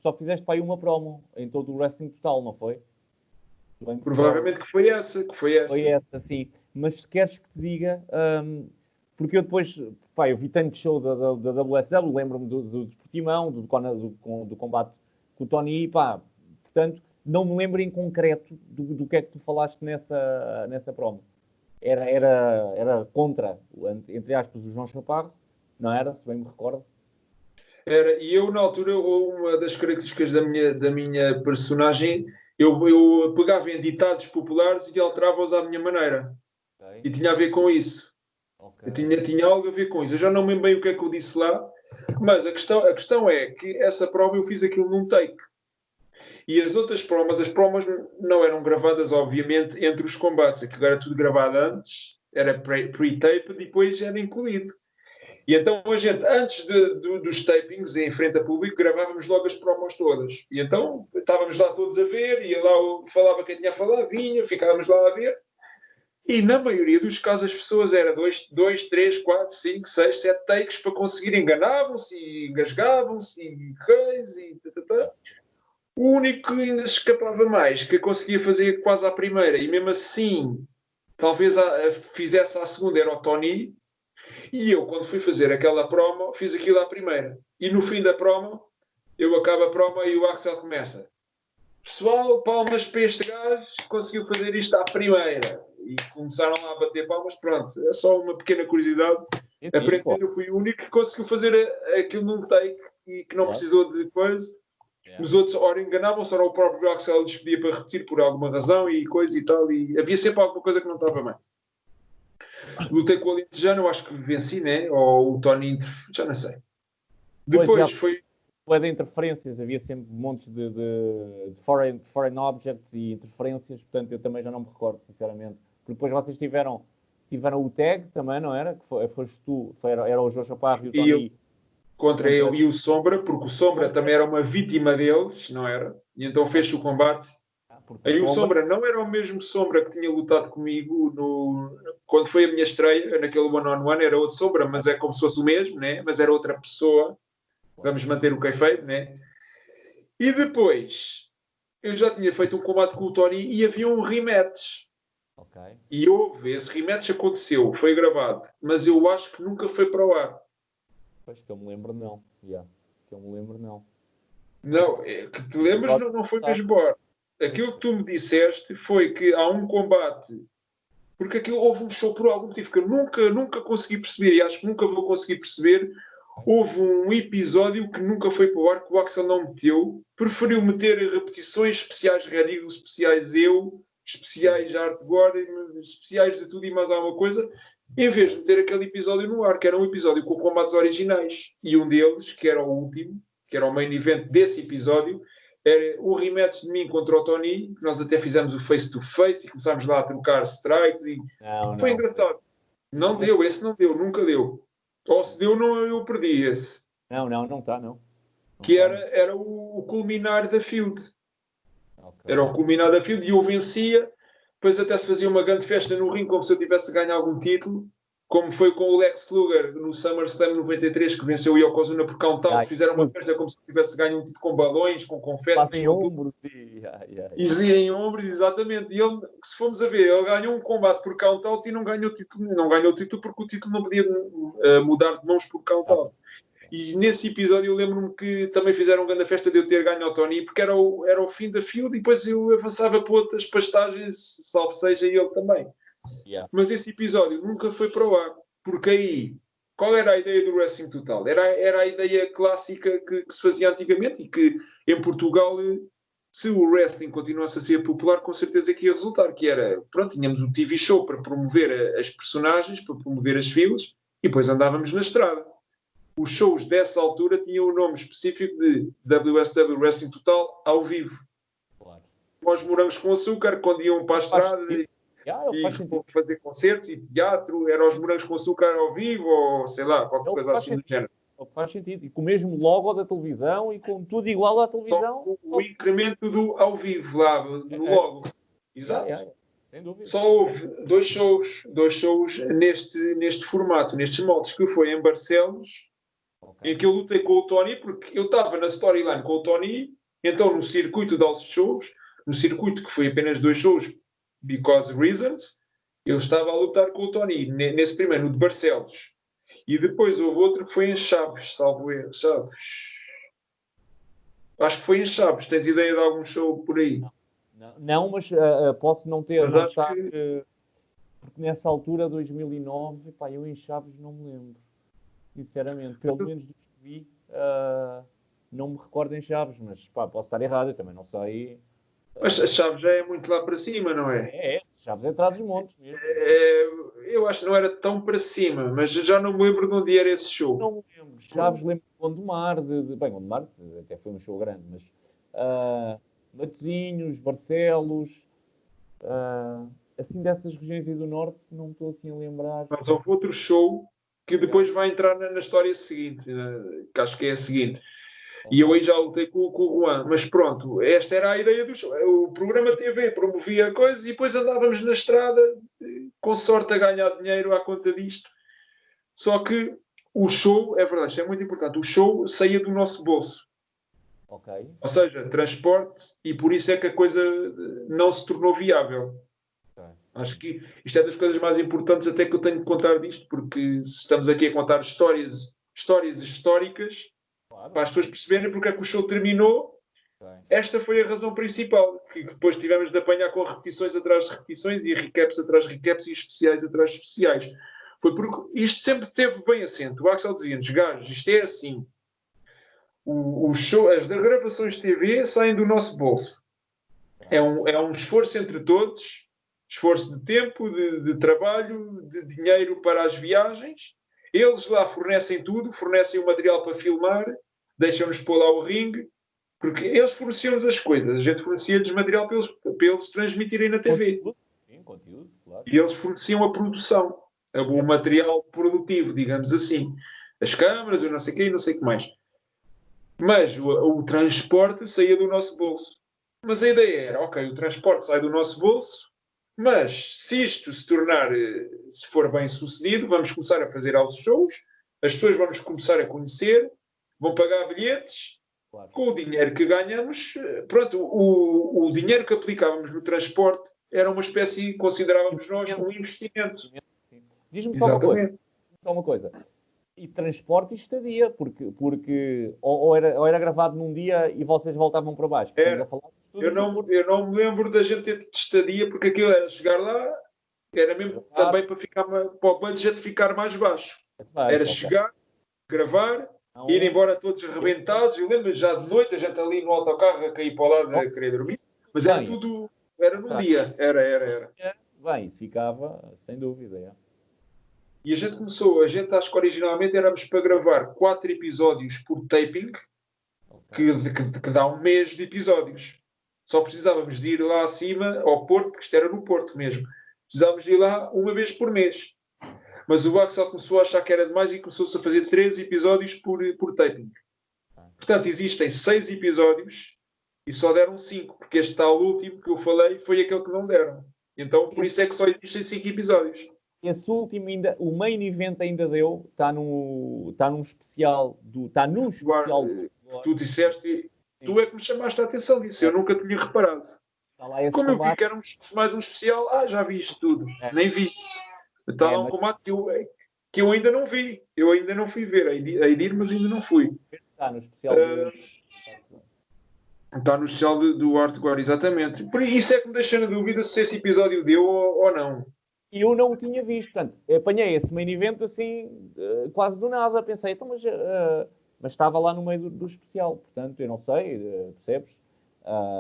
só fizeste para aí uma promo em todo o Wrestling Total, não foi? Provavelmente que foi essa. Foi essa, sim. Mas se queres que te diga, porque eu depois, eu vi tanto show da WSW, lembro-me do Portimão, do combate com o Tony, portanto, não me lembro em concreto do que é que tu falaste nessa promo. Era contra, entre aspas, o João Chaparro, não era? Se bem me recordo. Era, e eu, na altura, uma das características da minha personagem, eu pegava em ditados populares e alterava-os à minha maneira. Okay. E tinha a ver com isso. Okay. Tinha algo a ver com isso. Eu já não me lembro bem o que é que eu disse lá, mas a questão é que essa prova eu fiz aquilo num take. E as outras promos, as promos não eram gravadas, obviamente, entre os combates. Aquilo era tudo gravado antes, era pre-tape, depois era incluído. E então a gente, antes dos tapings, em frente a público, gravávamos logo as promos todas. E então estávamos lá todos a ver, ia lá, falava quem tinha a falar, vinha, ficávamos lá a ver. E na maioria dos casos as pessoas eram 2, 3, 4, 5, 6, 7 takes para conseguir, enganavam-se e engasgavam-se e coisa e O único que ainda se escapava mais, que conseguia fazer quase à primeira, e mesmo assim, talvez fizesse à segunda, era o Tony. E eu, quando fui fazer aquela promo, fiz aquilo à primeira. E no fim da promo, eu acabo a promo e o Axel começa. Pessoal, palmas para este gajo, conseguiu fazer isto à primeira. E começaram lá a bater palmas. Pronto, é só uma pequena curiosidade. Aparentemente eu fui o único que conseguiu fazer aquilo num take e que não precisou de coisa. Os outros, ora enganavam-se, ora o próprio Axel lhes pedia para repetir por alguma razão e coisa e tal. E havia sempre alguma coisa que não estava bem. Lutei com o alentejano, eu acho que venci, né? Ou o Tony, já não sei. Depois foi... de interferências, havia sempre montes de foreign objects e interferências, portanto eu também já não me recordo, sinceramente. Porque depois vocês tiveram o tag também, não era? Que foste tu, era o João Chaparro e o Tony. Contra eu e o Sombra, porque o Sombra também era uma vítima deles, não era? E então fez o combate. Aí o Sombra não era o mesmo Sombra que tinha lutado comigo quando foi a minha estreia, naquele one-on-one, era outro Sombra, mas é como se fosse o mesmo, né? Mas era outra pessoa. Vamos manter o kayfabe, né? E depois, eu já tinha feito um combate com o Tony e havia um rematch. Okay. E esse rematch aconteceu, foi gravado, mas eu acho que nunca foi para o ar. Pois que eu me lembro, não. Que eu me lembro, não. Não, que te lembras, não foi mesmo para o ar. Aquilo que tu me disseste foi que há um combate, porque aquilo houve um show por algum motivo que eu nunca consegui perceber, e acho que nunca vou conseguir perceber. Houve um episódio que nunca foi para o ar, que o Axel não meteu, preferiu meter repetições especiais Red Eagle, especiais especiais Hardcore, especiais de tudo e mais alguma coisa, em vez de meter aquele episódio no ar, que era um episódio com combates originais. E um deles, que era o último, que era o main event desse episódio, era o rematch de mim contra o Tony, que nós até fizemos o face-to-face e começámos lá a trocar strikes e foi engraçado. Não deu, esse não deu, nunca deu. Ou se deu, não, eu perdi esse. Não está, não. Que era o culminar da feud. Era o culminar da feud e eu vencia. Depois até se fazia uma grande festa no ringue, como se eu tivesse ganho algum título, como foi com o Lex Luger no SummerSlam 93, que venceu o Yokozuna por count-out. Fizeram uma festa como se eu tivesse ganho um título com balões, com confetes. Em ombros e em ombros, exatamente. E ele, se formos a ver, ele ganhou um combate por count-out e não ganhou o título. Não ganhou o título porque o título não podia mudar de mãos por count-out. E nesse episódio eu lembro-me que também fizeram uma grande festa de eu ter ganho ao Tony, porque era o fim da feud e depois eu avançava para outras pastagens, salvo seja ele também. Mas esse episódio nunca foi para o ar, porque aí, qual era a ideia do Wrestling Total? Era a ideia clássica que se fazia antigamente e que em Portugal, se o wrestling continuasse a ser popular, com certeza que ia resultar, que era, pronto, tínhamos o TV show para promover as personagens, para promover as filas, e depois andávamos na estrada. Os shows dessa altura tinham o nome específico de WSW Wrestling Total ao vivo. Claro. Os morangos com açúcar, quando iam para a estrada e fazer concertos e teatro, eram os morangos com açúcar ao vivo, ou sei lá, qualquer coisa assim do género. Faz sentido. E com o mesmo logo da televisão e com tudo igual à televisão. Só o incremento do ao vivo lá, no logo. Exato. Sem dúvida. Só houve dois shows neste formato, nestes moldes, que foi em Barcelos, em que eu lutei com o Tony, porque eu estava na storyline com o Tony, então no circuito de House Shows, no circuito que foi apenas 2 shows, because reasons, eu estava a lutar com o Tony, nesse primeiro, no de Barcelos. E depois houve outro que foi em Chaves, salvo erro, Chaves. Acho que foi em Chaves. Tens ideia de algum show por aí? Não, mas posso não ter, não estar, porque nessa altura, 2009, pá, eu em Chaves não me lembro. Sinceramente, pelo menos dos que vi, não me recordo em Chaves, mas pá, posso estar errado, eu também não sei. Mas a Chaves já é muito lá para cima, não é? Chaves é atrás dos montes mesmo. Eu acho que não era tão para cima, mas já não me lembro de onde era esse show. Não me lembro. Chaves lembro de Gondomar, bem, Gondomar até foi um show grande, mas Matosinhos, Barcelos, assim dessas regiões aí do Norte, não me estou assim a lembrar. Mas houve outro show que depois vai entrar na história seguinte, que acho que é a seguinte. E eu aí já lutei com o Juan. Mas pronto, esta era a ideia do show. O programa TV promovia coisas e depois andávamos na estrada, com sorte a ganhar dinheiro à conta disto. Só que o show, é verdade, isto é muito importante, o show saía do nosso bolso. Okay. Ou seja, transporte, e por isso é que a coisa não se tornou viável. Acho que isto é das coisas mais importantes até que eu tenho de contar disto, porque se estamos aqui a contar histórias históricas, para as pessoas perceberem porque é que o show terminou, esta foi a razão principal, que depois tivemos de apanhar com repetições atrás de repetições e recaps atrás de recaps e especiais atrás de especiais. Foi porque isto sempre teve bem assento. O Axel dizia-nos, gajos, isto é assim. O show, as gravações de TV saem do nosso bolso. É um esforço entre todos, esforço de tempo, de trabalho, de dinheiro para as viagens. Eles lá fornecem tudo, fornecem o material para filmar, deixam-nos pôr lá o ringue, porque eles forneciam-nos as coisas, a gente fornecia-lhes material para eles transmitirem na TV. Conteúdo, claro. E eles forneciam a produção, o material produtivo, digamos assim. As câmaras, eu não sei o quê, não sei o que mais. Mas o transporte saía do nosso bolso. Mas a ideia era, ok, o transporte sai do nosso bolso, mas se isto se tornar, se for bem sucedido, vamos começar a fazer aos shows, as pessoas vamos começar a conhecer, vão pagar bilhetes, claro. Com o dinheiro que ganhamos, pronto, o dinheiro que aplicávamos no transporte era uma espécie, considerávamos nós, um investimento. Diz-me só uma coisa. E transporte e estadia, porque ou era gravado num dia e vocês voltavam para baixo. Eu não me lembro da gente ter de estadia, porque aquilo era chegar lá, era mesmo também para o budget ficar mais baixo. Era chegar, gravar, ir embora todos arrebentados. Eu lembro já de noite, a gente ali no autocarro a cair para o lado a querer dormir. Mas era tudo, era num dia. Era. Bem, isso ficava, sem dúvida, E a gente acho que originalmente éramos para gravar 4 episódios por taping, que dá um mês de episódios. Só precisávamos de ir lá acima ao Porto, porque isto era no Porto mesmo. Precisávamos de ir lá uma vez por mês. Mas o Axel começou a achar que era demais e começou-se a fazer 13 episódios por taping. Portanto, existem 6 episódios e só deram 5, porque este tal último que eu falei foi aquele que não deram. Então, por isso é que só existem 5 episódios. Esse último ainda, o main event ainda deu, está num especial do. Está num especial do. Tu disseste, tu é que me chamaste a atenção disso, eu nunca tinha reparado. Está lá esse Como combate. eu vi que era mais um especial, já vi isto tudo, nem vi. Está lá um combate que eu ainda não vi, eu ainda não fui ver, hei de ir, mas ainda não fui. Está no especial do. Está no especial do Hardcore, exatamente. Por isso é que me deixa na dúvida se esse episódio deu ou não. E eu não o tinha visto, portanto, apanhei esse main event assim, quase do nada, pensei, então, mas estava lá no meio do especial, portanto, eu não sei, percebes?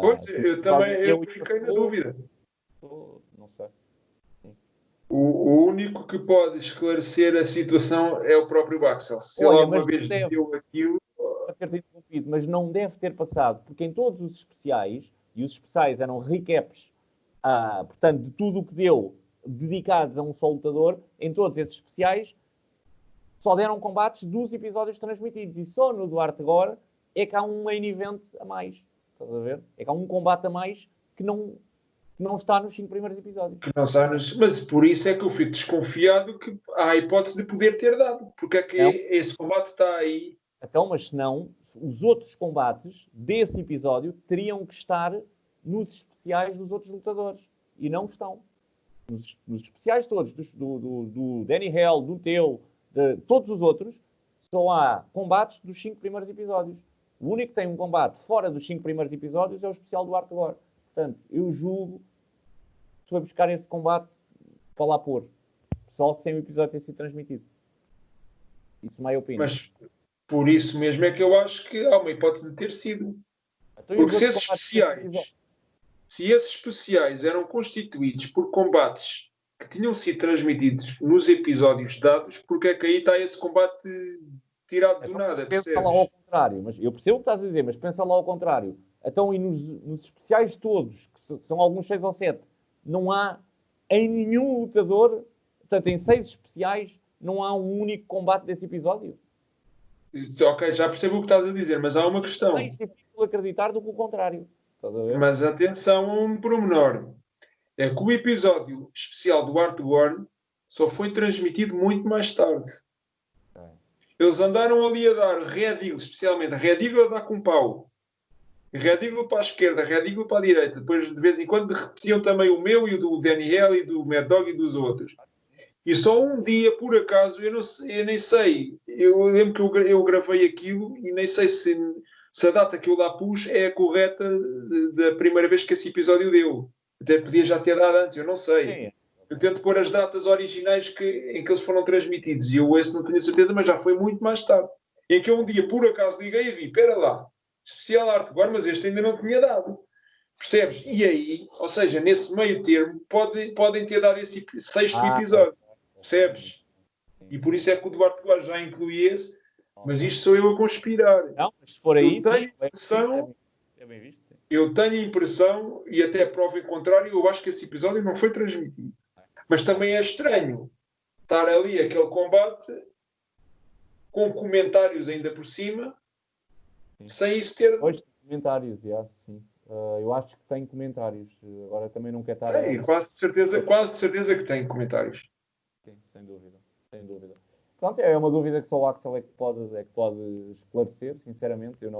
Pois, eu também fiquei na dúvida. Não sei. O único que pode esclarecer a situação é o próprio Axel. Se ele alguma vez deu aquilo... Mas não deve ter passado, porque em todos os especiais, e os especiais eram recaps, portanto, de tudo o que deu, dedicados a um só lutador, em todos esses especiais, só deram combates dos episódios transmitidos. E só no Duarte agora é que há um main event a mais. Estás a ver? É que há um combate a mais que não está nos 5 primeiros episódios. Mas por isso é que eu fico desconfiado que há a hipótese de poder ter dado. Porque é que esse combate está aí. Então, mas senão, os outros combates desse episódio teriam que estar nos especiais dos outros lutadores. E não estão. Nos especiais todos, do Danny Hell, do teu, de todos os outros, só há combates dos 5 primeiros episódios. O único que tem um combate fora dos 5 primeiros episódios é o especial do Hardcore. Portanto, eu julgo que foi buscar esse combate para lá pôr. Só sem o episódio ter sido transmitido. Isso é a minha opinião. Mas por isso mesmo é que eu acho que há uma hipótese de ter sido. Então, porque se esses especiais eram constituídos por combates que tinham sido transmitidos nos episódios dados, porque é que aí está esse combate tirado do nada? Pensa lá ao contrário, mas eu percebo o que estás a dizer, mas pensa lá ao contrário. Então, e nos especiais todos, que são alguns 6 ou 7, não há em nenhum lutador, portanto, em 6 especiais, não há um único combate desse episódio? Ok, já percebo o que estás a dizer, mas há uma questão. É difícil acreditar do que o contrário. Estás a ver? Mas atenção a um pormenor. É que o episódio especial do Hardcore só foi transmitido muito mais tarde. Eles andaram ali a dar Red Eagle, especialmente Red Eagle a dar com pau. Red Eagle para a esquerda, Red Eagle para a direita. Depois, de vez em quando, repetiam também o meu e o do Daniel e do Mad Dog e dos outros. E só um dia, por acaso, eu nem sei. Eu lembro que eu gravei aquilo e nem sei se a data que eu lá pus é a correta da primeira vez que esse episódio deu. Até podia já ter dado antes, eu não sei. Eu tento pôr as datas originais em que eles foram transmitidos. E eu esse não tenho certeza, mas já foi muito mais tarde. Em que eu um dia, por acaso, liguei e vi, espera lá, especial Hardcore, mas este ainda não tinha dado. Percebes? E aí, ou seja, nesse meio termo, podem ter dado esse 6º episódio. Percebes? E por isso é que o Duarte Guarda já inclui esse, mas isto sou eu a conspirar. Não, mas se for aí, eu tenho a impressão, e até prova em contrário, eu acho que esse episódio não foi transmitido. Mas também é estranho estar ali aquele combate com comentários ainda por cima, sem isso ter... Hoje tem comentários, sim. Eu acho que tem comentários. Agora também não quer estar... quase de certeza que tem comentários. Sim, sem dúvida. Pronto, é uma dúvida que só o Axel é que pode esclarecer, sinceramente. Eu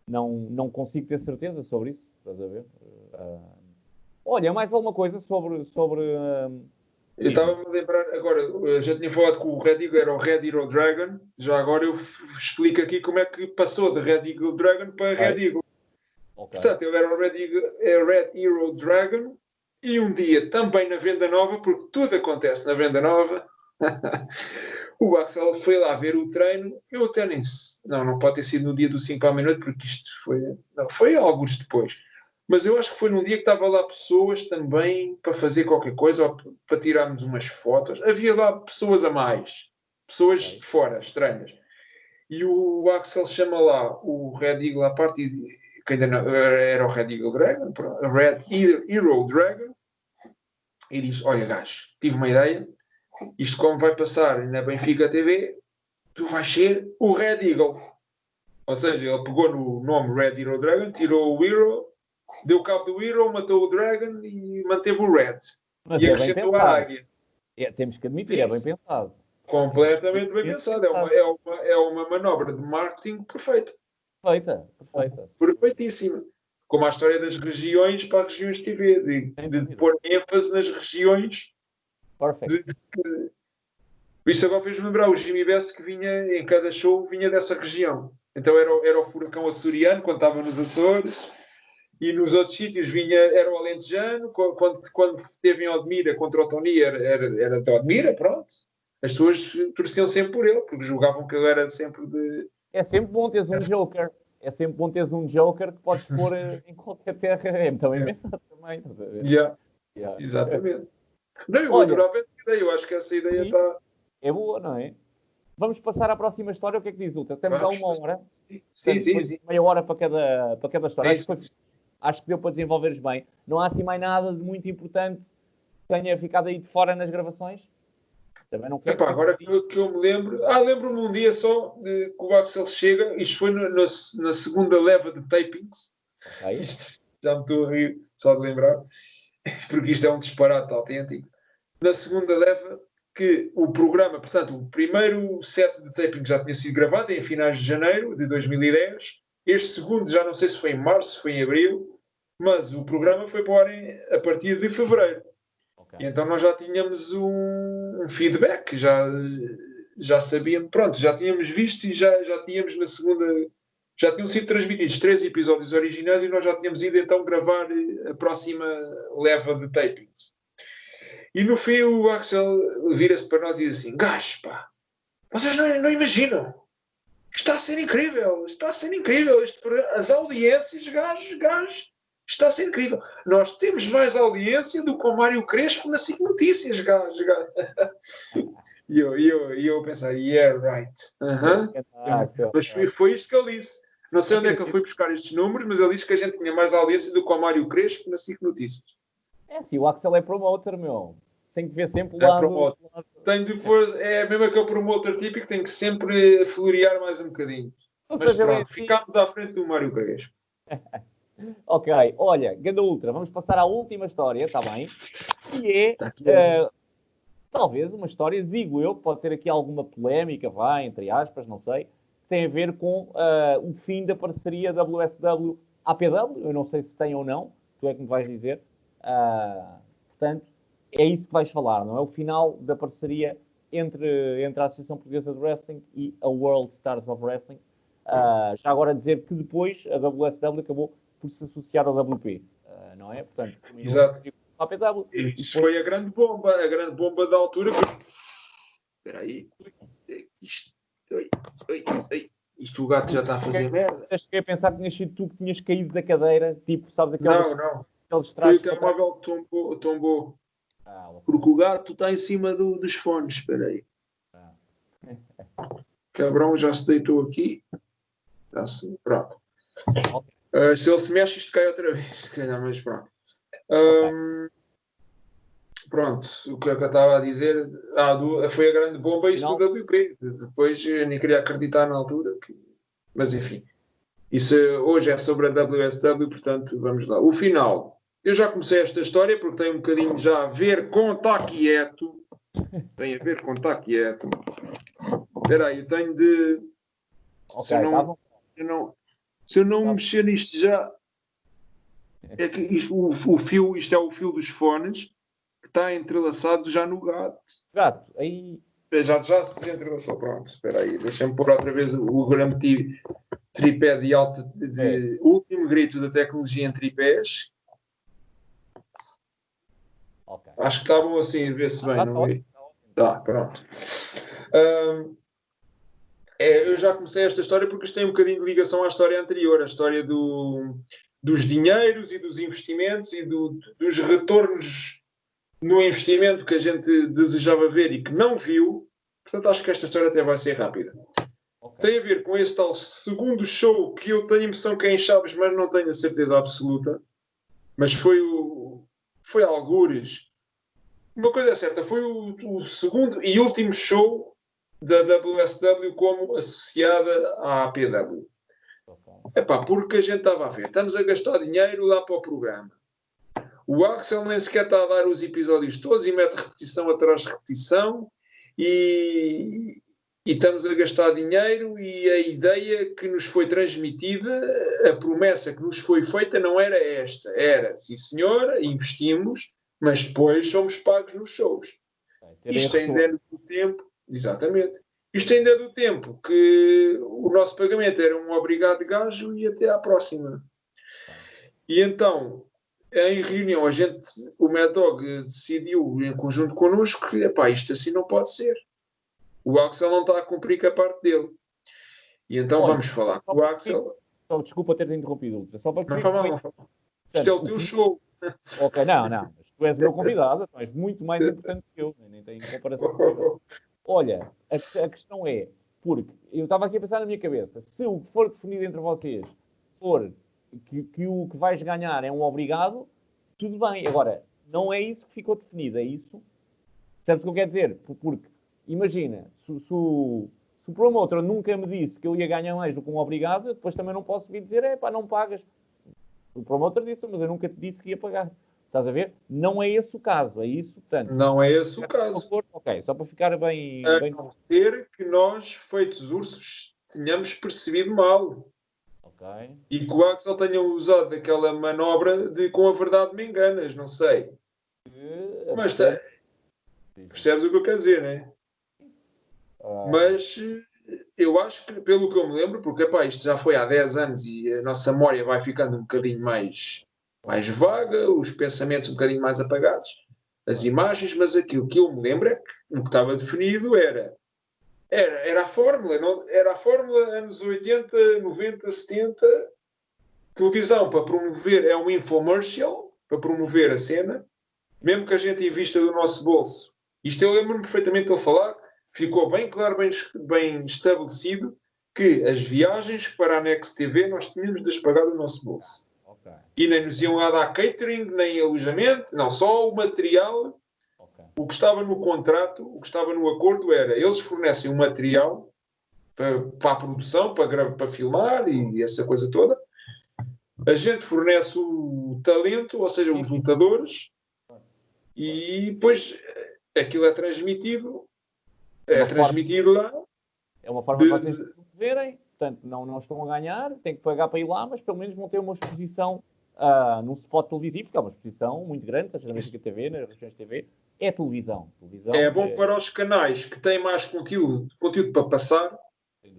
não consigo ter certeza sobre isso, estás a ver? Olha, mais alguma coisa sobre eu estava-me a lembrar, agora, eu já tinha falado que o Red Eagle era o Red Hero Dragon, já agora eu explico aqui como é que passou de Red Eagle Dragon para Red Eagle. Okay. Portanto, ele era o Red Hero Dragon, e um dia, também na Venda Nova, porque tudo acontece na Venda Nova, o Axel foi lá ver o treino. Eu até nem... Não pode ter sido no dia do 5 à meia-noite, porque isto foi alguns depois. Mas eu acho que foi num dia que estava lá pessoas também para fazer qualquer coisa, ou para tirarmos umas fotos. Havia lá pessoas a mais. Pessoas de fora, estranhas. e o Axel chama lá o Red Eagle à parte, que ainda não, era o Red Eagle Dragon, Red Hero Dragon, e diz, olha gajo, tive uma ideia, isto como vai passar na Benfica TV, tu vais ser o Red Eagle. Ou seja, ele pegou no nome Red Hero Dragon, tirou o Hero, deu cabo do Hero, matou o Dragon e manteve o Red. Mas e é bem acrescentou a pensado. águia. Temos que admitir, é bem pensado. Completamente bem pensado. É uma manobra de marketing perfeita. Perfeita. Perfeitíssima. Como a história das regiões para as regiões TV, de pôr ênfase nas regiões. Perfeito. Isso agora fez-me lembrar o Jimmy Best que vinha em cada show, vinha dessa região. Então era o furacão açoriano quando estava nos Açores, e nos outros sítios era o alentejano. Quando esteve em Odmira contra o Tony era de Odmira, pronto. As pessoas torciam sempre por ele, porque julgavam que ele era sempre de... É sempre bom teres um Joker. É sempre bom teres um Joker que podes pôr em qualquer terra. É também pensado também. Yeah. Exatamente. Não, eu vou adorar essa ideia. Eu acho que essa ideia está... É boa, não é? Vamos passar à próxima história. O que é que diz, Ultra? Temos há uma hora. Sim. Meia hora para cada história. Acho que deu para desenvolveres bem. Não há assim mais nada de muito importante que tenha ficado aí de fora nas gravações? Também não quero. Agora que eu me lembro... lembro-me um dia só que o Axel chega. Isto foi na segunda leva de tapings. Okay. Já me estou a rir só de lembrar. Porque isto é um disparate autêntico. Na segunda leva... que o programa, portanto, o primeiro set de taping já tinha sido gravado em finais de janeiro de 2010. Este segundo, já não sei se foi em março, foi em abril, mas o programa foi para o ar a partir de fevereiro. Okay. E então nós já tínhamos um feedback, já sabíamos, pronto, já tínhamos visto e já tínhamos na segunda... Já tinham sido transmitidos 3 episódios originais e nós já tínhamos ido então gravar a próxima leva de tapings. E no fim o Axel vira-se para nós e diz assim: gajos, pá, vocês não imaginam. Está a ser incrível. As audiências, gajos, está a ser incrível. Nós temos mais audiência do que o Mário Crespo na SIC Notícias, gajos. E eu pensar, yeah, right. Mas foi isto que ele disse. Não sei onde é que ele foi buscar estes números, mas ele disse que a gente tinha mais audiência do que o Mário Crespo na SIC Notícias. É sim, o Axel é promotor, meu. Tem que ver sempre o lado... Tem depois, é mesmo aquele promotor típico, tem que sempre florear mais um bocadinho. Mas pronto, ficámos à frente do Mário Crespo. Ok, olha, Ganda Ultra, vamos passar à última história, está bem? Que é, talvez uma história, digo eu, que pode ter aqui alguma polémica, entre aspas, não sei, que tem a ver com o fim da parceria WSW-APW, eu não sei se tem ou não, tu é que me vais dizer. Portanto, é isso que vais falar, não é? O final da parceria entre a Associação Portuguesa de Wrestling e a World Stars of Wrestling. Já agora dizer que depois a WSW acabou por se associar ao WP, não é? Portanto, exato. A APW. Isso foi a grande bomba da altura. Espera aí. Isto o gato já está a fazer merda. Cheguei a pensar que tinhas sido tu que tinhas caído da cadeira, tipo, sabes aqueles... Não. Foi o telemóvel que tombou. Porque o gato está em cima dos fones. Espera aí. Cabrão já se deitou aqui. Pronto. Se ele se mexe, isto cai outra vez. Mas pronto. Pronto. O que é que eu estava a dizer? Foi a grande bomba isso do WP. Depois eu nem queria acreditar na altura. Mas enfim. Isso hoje é sobre a WSW, portanto, vamos lá. O final. Eu já comecei esta história porque tem um bocadinho já a ver com Tá Quieto. Tem a ver com Tá Quieto. Espera aí, eu tenho de... Okay, se eu não mexer nisto já... É que isto é o fio dos fones que está entrelaçado já no gato. Gato, aí... Já se desentrelaçou. Pronto, espera aí. Deixa-me pôr outra vez o grande tripé de alta... último grito da tecnologia em tripés. Okay. Acho que está bom assim, vê-se bem, não é? Tá, pronto. Eu já comecei esta história porque isto tem um bocadinho de ligação à história anterior, a história dos dinheiros e dos investimentos e dos retornos no investimento que a gente desejava ver e que não viu. Portanto, acho que esta história até vai ser rápida. Okay. Tem a ver com esse tal segundo show que eu tenho a impressão que é em Chaves, mas não tenho a certeza absoluta. Mas foi algures. Uma coisa é certa, foi o segundo e último show da WSW como associada à APW. Okay. Epá, porque a gente estava a ver, estamos a gastar dinheiro lá para o programa. O Axel nem sequer está a dar os episódios todos e mete repetição atrás de repetição e estamos a gastar dinheiro e a ideia que nos foi transmitida, a promessa que nos foi feita não era esta. Era, sim senhor, investimos, mas depois somos pagos nos shows. Isto ainda é do tempo, exatamente. Isto ainda é do tempo que o nosso pagamento era um obrigado gajo e até à próxima. E então, em reunião, o Mad Dog decidiu, em conjunto connosco, que epá, isto assim não pode ser. O Axel não está a cumprir com a parte dele. E então vamos falar com o Axel. Desculpa ter-te interrompido, só para Não fala mal. Isto é o teu show. Ok, não. Mas tu és o meu convidado, tu és muito mais importante que eu, nem tem comparação comigo. Olha, a questão é, porque eu estava aqui a pensar na minha cabeça, se o que for definido entre vocês for que o que vais ganhar é um obrigado, tudo bem. Agora, não é isso que ficou definido, é isso. Sabes o que eu quero dizer? Porque, imagina, se o promotor nunca me disse que eu ia ganhar mais do que um obrigado, depois também não posso vir dizer, pá, não pagas. O promotor disse, mas eu nunca te disse que ia pagar. Estás a ver? Não é esse o caso, é isso, portanto. Não é esse o caso. Ok, só para ficar bem... A não ser que nós, feitos ursos, tenhamos percebido mal. Ok. E que o Axel tenha usado aquela manobra de com a verdade me enganas, não sei. Mas percebes o que eu quero dizer, não é? Mas eu acho que, pelo que eu me lembro, porque epá, isto já foi há 10 anos e a nossa memória vai ficando um bocadinho mais vaga, os pensamentos um bocadinho mais apagados, as imagens, mas aquilo que eu me lembro é que o que estava definido era a fórmula, não, era a fórmula anos 80, 90, 70, televisão para promover, é um infomercial para promover a cena, mesmo que a gente invista do nosso bolso. Isto eu lembro-me perfeitamente de ele falar, ficou bem claro, bem estabelecido, que as viagens para a Next TV nós tínhamos de as pagar do nosso bolso. Okay. E nem nos iam lá dar catering, nem alojamento, não, só o material. Okay. O que estava no contrato, o que estava no acordo era, eles fornecem o material para a produção, para filmar e essa coisa toda. A gente fornece o talento, ou seja, os lutadores, e depois aquilo é transmitido lá. É uma forma de vocês se verem, portanto, não estão a ganhar, têm que pagar para ir lá, mas pelo menos vão ter uma exposição num spot televisivo, que é uma exposição muito grande, seja na Benfica TV, nas regiões de TV, é televisão. É bom para os canais que têm mais conteúdo para passar,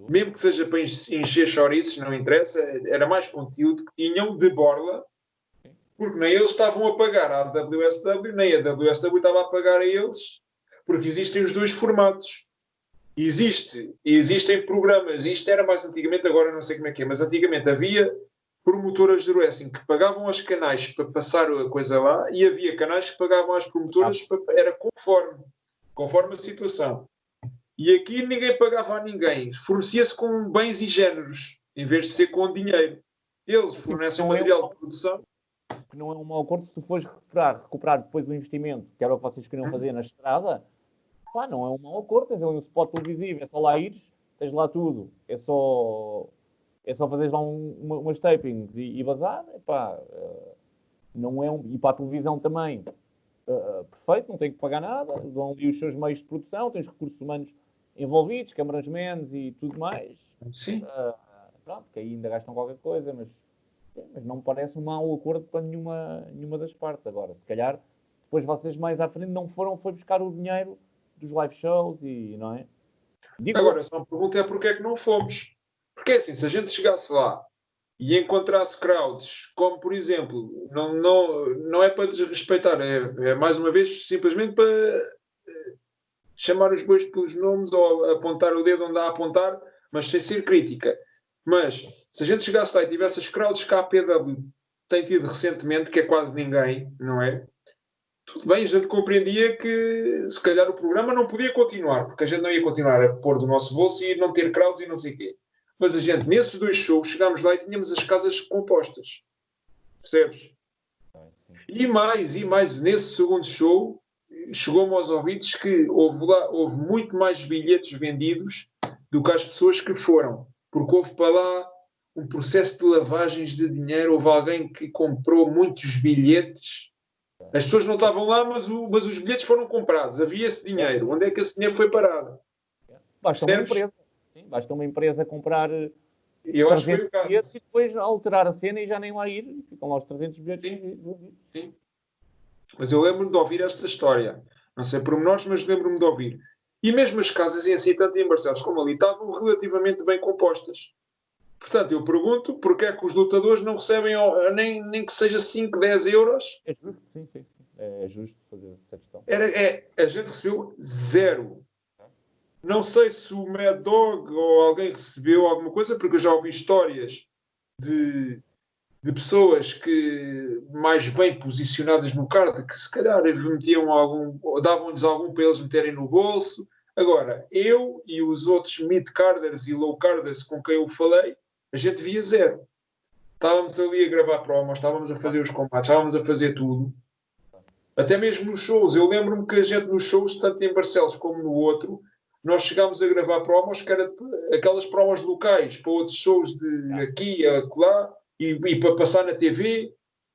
mesmo que seja para encher chouriços, não interessa, era mais conteúdo que tinham de borla, porque nem eles estavam a pagar à WSW, nem a WSW estava a pagar a eles, porque existem os dois formatos. Existem programas, isto era mais antigamente, agora não sei como é que é, mas antigamente havia promotoras de wrestling que pagavam aos canais para passar a coisa lá e havia canais que pagavam às promotoras, era conforme a situação. E aqui ninguém pagava a ninguém, fornecia-se com bens e géneros, em vez de ser com dinheiro. Eles fornecem o material de produção. Que não é um mau acordo se tu fores recuperar depois o investimento, que era o que vocês queriam fazer na estrada. Pá, não é um mau acordo, tens ali um spot televisivo, é só lá ires, tens lá tudo, é só fazeres lá umas tapings e bazar, pá, não é e para a televisão também, perfeito, não tem que pagar nada, dão ali os seus meios de produção, tens recursos humanos envolvidos, cameramans e tudo mais. Sim. Pronto, que aí ainda gastam qualquer coisa, mas não me parece um mau acordo para nenhuma das partes. Agora, se calhar, depois vocês mais à frente foi buscar o dinheiro dos live shows e, não é? Agora, só uma pergunta é porque é que não fomos. Porque assim, se a gente chegasse lá e encontrasse crowds, como por exemplo, não é para desrespeitar, é mais uma vez simplesmente para chamar os bois pelos nomes ou apontar o dedo onde há a apontar, mas sem ser crítica. Mas se a gente chegasse lá e tivesse as crowds que a APW tem tido recentemente, que é quase ninguém, não é? tudo bem, a gente compreendia que se calhar o programa não podia continuar, porque a gente não ia continuar a pôr do nosso bolso e não ter crowds e não sei o quê. Mas a gente, nesses 2 shows, chegámos lá e tínhamos as casas compostas. Percebes? E mais, nesse segundo show, chegou-me aos ouvidos que houve muito mais bilhetes vendidos do que as pessoas que foram. Porque houve para lá um processo de lavagens de dinheiro, houve alguém que comprou muitos bilhetes. As pessoas não estavam lá, mas os bilhetes foram comprados. Havia esse dinheiro. Onde é que esse dinheiro foi parado? Basta uma empresa comprar Eu acho que foi o 300 caso. bilhetes e depois alterar a cena e já nem lá ir. Ficam lá os 300 bilhetes. Sim. Mas eu lembro-me de ouvir esta história. Não sei pormenores, mas lembro-me de ouvir. E mesmo as casas em si, tanto em Barcelos como ali, estavam relativamente bem compostas. Portanto, eu pergunto porque é que os lutadores não recebem nem que seja 5, 10 euros. É justo, sim. É justo fazer essa questão. A gente recebeu 0. Não sei se o Mad Dog ou alguém recebeu alguma coisa, porque eu já ouvi histórias de pessoas que mais bem posicionadas no card, que se calhar metiam davam-lhes algum para eles meterem no bolso. Agora, eu e os outros mid-carders e low-carders com quem eu falei, a gente via 0. Estávamos ali a gravar promos, estávamos a fazer os combates, estávamos a fazer tudo. Até mesmo nos shows. Eu lembro-me que a gente nos shows, tanto em Barcelos como no outro, nós chegámos a gravar promos que eram aquelas promos locais para outros shows de aqui e acolá e para passar na TV,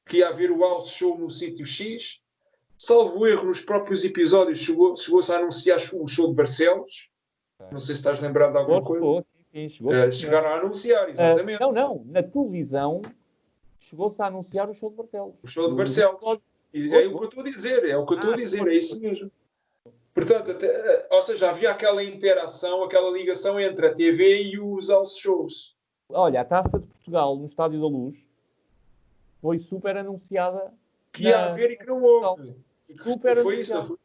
que ia haver o house show no sítio X. Salvo erro, nos próprios episódios chegou-se a anunciar o show de Barcelos. Não sei se estás lembrado de alguma coisa. Chegaram a anunciar, exatamente. Não. Na televisão chegou-se a anunciar o show de Barcelos. O show de Barcelos. É o que eu estou a dizer, é isso mesmo. Portanto, ou seja, havia aquela interação, aquela ligação entre a TV e os house shows. Olha, a Taça de Portugal no Estádio da Luz foi super anunciada. Que ia haver e que não houve. Foi isso.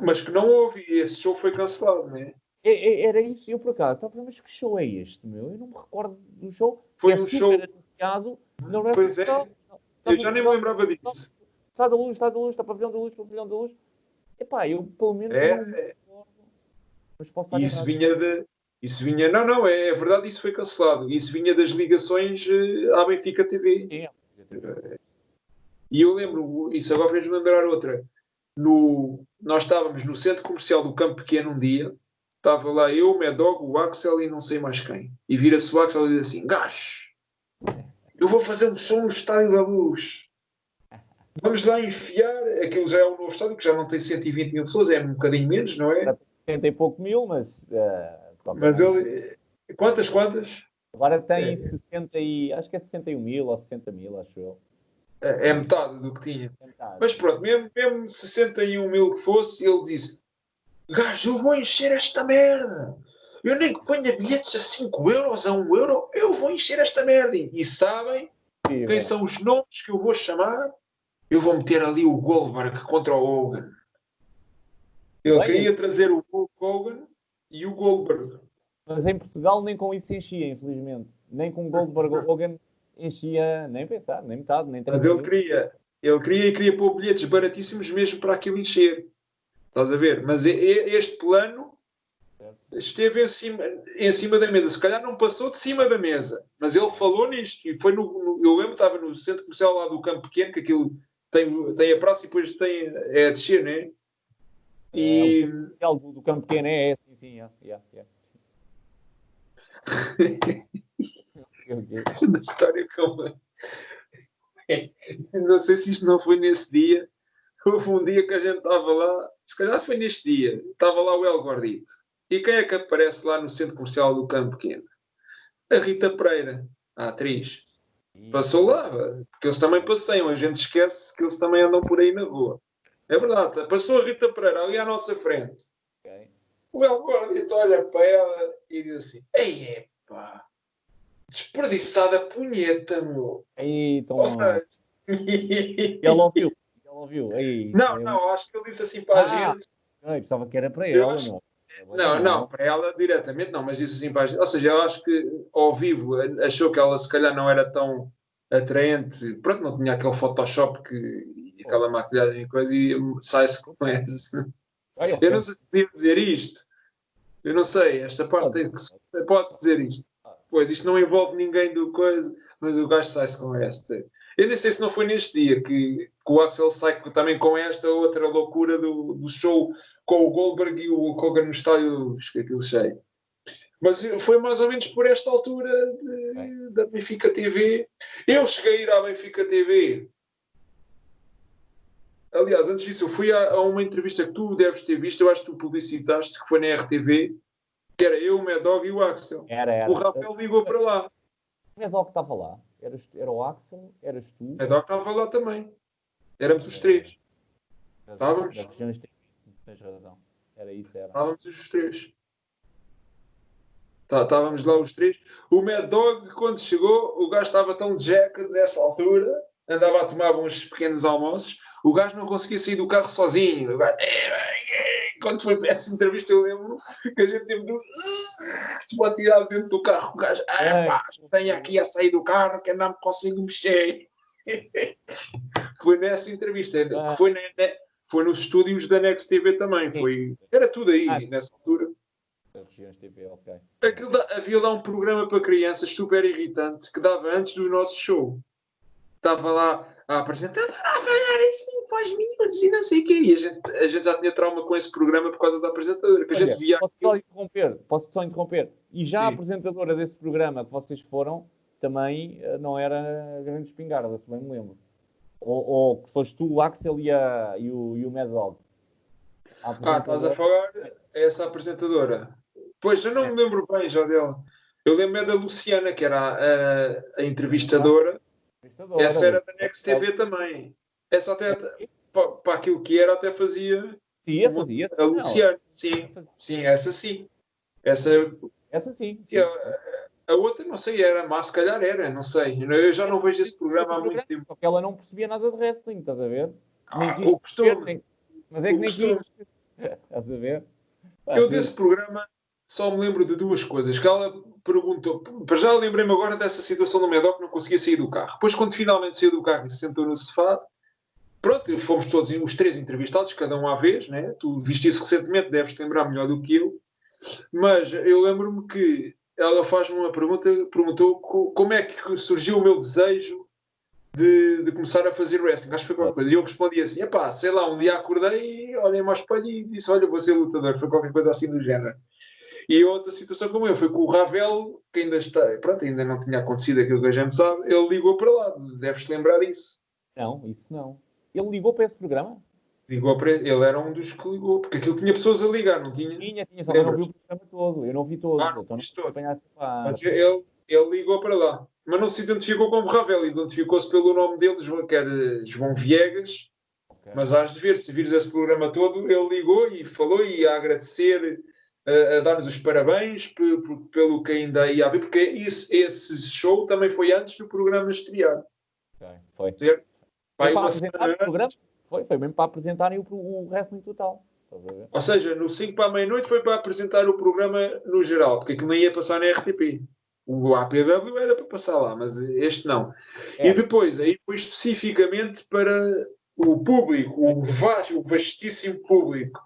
Mas que não houve e esse show foi cancelado, não é? Era isso, eu por acaso. Mas que show é este, meu? Eu não me recordo do show. Foi um show anunciado. Pois é. Eu já nem me lembrava disso. Está da Luz, está pavilhão da Luz. Epá, eu pelo menos não me recordo. Mas posso estar errado. Isso vinha... Não, é verdade, isso foi cancelado. Isso vinha das ligações à Benfica TV. Sim. E eu lembro, isso agora fez-me lembrar outra. Nós estávamos no centro comercial do Campo Pequeno um dia, estava lá eu, o Mad Dog, o Axel e não sei mais quem. E vira-se o Axel e diz assim: gajo, eu vou fazer um show no Estádio da Luz. Vamos lá enfiar. Aquilo já é um novo estádio, que já não tem 120 mil pessoas, é um bocadinho menos, não é? 70 e pouco mil, mas... mas ele... Quantas? Agora tem 60 e... Acho que é 61 mil ou 60 mil, acho eu. É metade do que tinha. Mas pronto, mesmo 61 mil que fosse, ele disse: gajo, eu vou encher esta merda. Eu nem que ponha bilhetes a 5 euros, a 1 euro, eu vou encher esta merda. E sabem quem são os nomes que eu vou chamar? Eu vou meter ali o Goldberg contra o Hogan. Ele queria trazer o Hogan e o Goldberg. Mas em Portugal nem com isso enchia, infelizmente. Nem com Goldberg ou Hogan enchia, nem pensar, nem metade, nem 30. Mas ele queria pôr bilhetes baratíssimos mesmo para aquilo encher. Estás a ver? Mas este plano esteve em cima da mesa. Se calhar não passou de cima da mesa. Mas ele falou nisto. E foi eu lembro, estava no centro comercial lá do Campo Pequeno, que aquilo tem a praça e depois é a descer, não é? E... O do Campo Pequeno sim. Na história como... Não sei se isto não foi nesse dia. Houve um dia que a gente estava lá, se calhar foi neste dia, estava lá o El Gordito. E quem é que aparece lá no centro comercial do Campo Pequeno? A Rita Pereira, a atriz. Passou lá, porque eles também passeiam, a gente esquece que eles também andam por aí na rua. É verdade, passou a Rita Pereira ali à nossa frente. O El Gordito olha para ela e diz assim: ei, epá, desperdiçada punheta, meu. Ou seja... Ele ouviu. Não, acho que ele disse assim para a gente. Eu pensava que era para ela, não, para ela diretamente não, mas disse assim para a gente. Ou seja, eu acho que ao vivo achou que ela se calhar não era tão atraente. Pronto, não tinha aquele Photoshop que e aquela maquilhagem e coisa, e sai-se com essa. Olha, Eu não sei se podia dizer isto. Eu não sei, esta parte pode-se dizer isto. Pois, isto não envolve ninguém do coisa, mas o gajo sai-se com esta. Eu nem sei se não foi neste dia que o Axel sai também com esta outra loucura do show com o Goldberg e o Hogan no estádio, aquilo cheio. Mas foi mais ou menos por esta altura da Benfica TV. Eu cheguei a ir à Benfica TV. Aliás, antes disso, eu fui a uma entrevista que tu deves ter visto, eu acho que tu publicitaste, que foi na RTV, que era eu, o Mad Dog e o Axel. Era. O Rafael ligou para lá. O Mad Dog estava lá. Era o Axel, eras tu. O Mad Dog estava lá também. Éramos os três. Estávamos. Tens razão. Era isso, era. Estávamos os três. Estávamos lá os três. O Mad Dog, quando chegou, o gajo estava tão jack nessa altura, andava a tomar uns pequenos almoços, o gajo não conseguia sair do carro sozinho. O gajo, quando foi para essa entrevista, eu lembro que a gente teve de pode tirar dentro do carro. O gajo, pá, venha aqui a sair do carro que eu não me consigo mexer. Foi nessa entrevista, foi nos estúdios da Next TV também. Era tudo aí, nessa altura. Regiões TV, ok. Havia lá um programa para crianças super irritante que dava antes do nosso show. Estava lá a apresentar, a falar assim, faz minutos e não sei o quê. E a gente já tinha trauma com esse programa por causa da apresentadora. Que a gente via posso só interromper? E já a apresentadora desse programa que vocês foram também não era grande espingarda, se bem me lembro. Ou que foste tu, o Axel e o Mad Dog. Estás a falar essa apresentadora? Pois, eu não me lembro bem já dela. Eu lembro da Luciana, que era a entrevistadora. Essa era da Next TV também. Essa até, para aquilo que era, até fazia. Fazia. A Luciana, sim, essa sim. Essa sim. A outra, não sei, mas se calhar era, não sei. Eu já não vejo esse programa há muito tempo. Porque ela não percebia nada de wrestling, estás a ver? O costume. Mas é que nem quis. Estás a ver? Eu desse programa só me lembro de duas coisas. Que ela perguntou, para já lembrei-me agora dessa situação do Medoc que não conseguia sair do carro. Depois, quando finalmente saiu do carro e se sentou no sofá, pronto, fomos todos os três entrevistados, cada um à vez, né? Tu viste isso recentemente, deves te lembrar melhor do que eu. Mas eu lembro-me que ela faz-me uma pergunta, perguntou como é que surgiu o meu desejo de começar a fazer wrestling. Acho que foi qualquer coisa. E eu respondi assim, sei lá, um dia acordei, olhei-me ao espelho e disse, olha, vou ser lutador. Foi qualquer coisa assim do género. E outra situação como eu, foi com o Ravel, que ainda não tinha acontecido aquilo que a gente sabe, ele ligou para lá, deves-te lembrar disso. Não, isso não. Ele ligou para esse programa? Ligou para ele era um dos que ligou, porque aquilo tinha pessoas a ligar, não tinha? Tinha, só que eu não vi o programa todo, eu não vi todo. Não então viste todo. Mas ele ligou para lá, mas não se identificou como Ravel, identificou-se pelo nome dele, que era João Viegas, mas has de ver, se vires esse programa todo, ele ligou e falou e a agradecer, a dar-nos os parabéns pelo que ainda ia haver, porque esse show também foi antes do programa estrear. Foi. Foi para apresentar o programa? Foi mesmo para apresentarem o Wrestling Total. Ou seja, no 5 para a meia-noite foi para apresentar o programa no geral, porque aquilo nem ia passar na RTP. O APW era para passar lá, mas este não. E depois, aí foi especificamente para o público, o vastíssimo público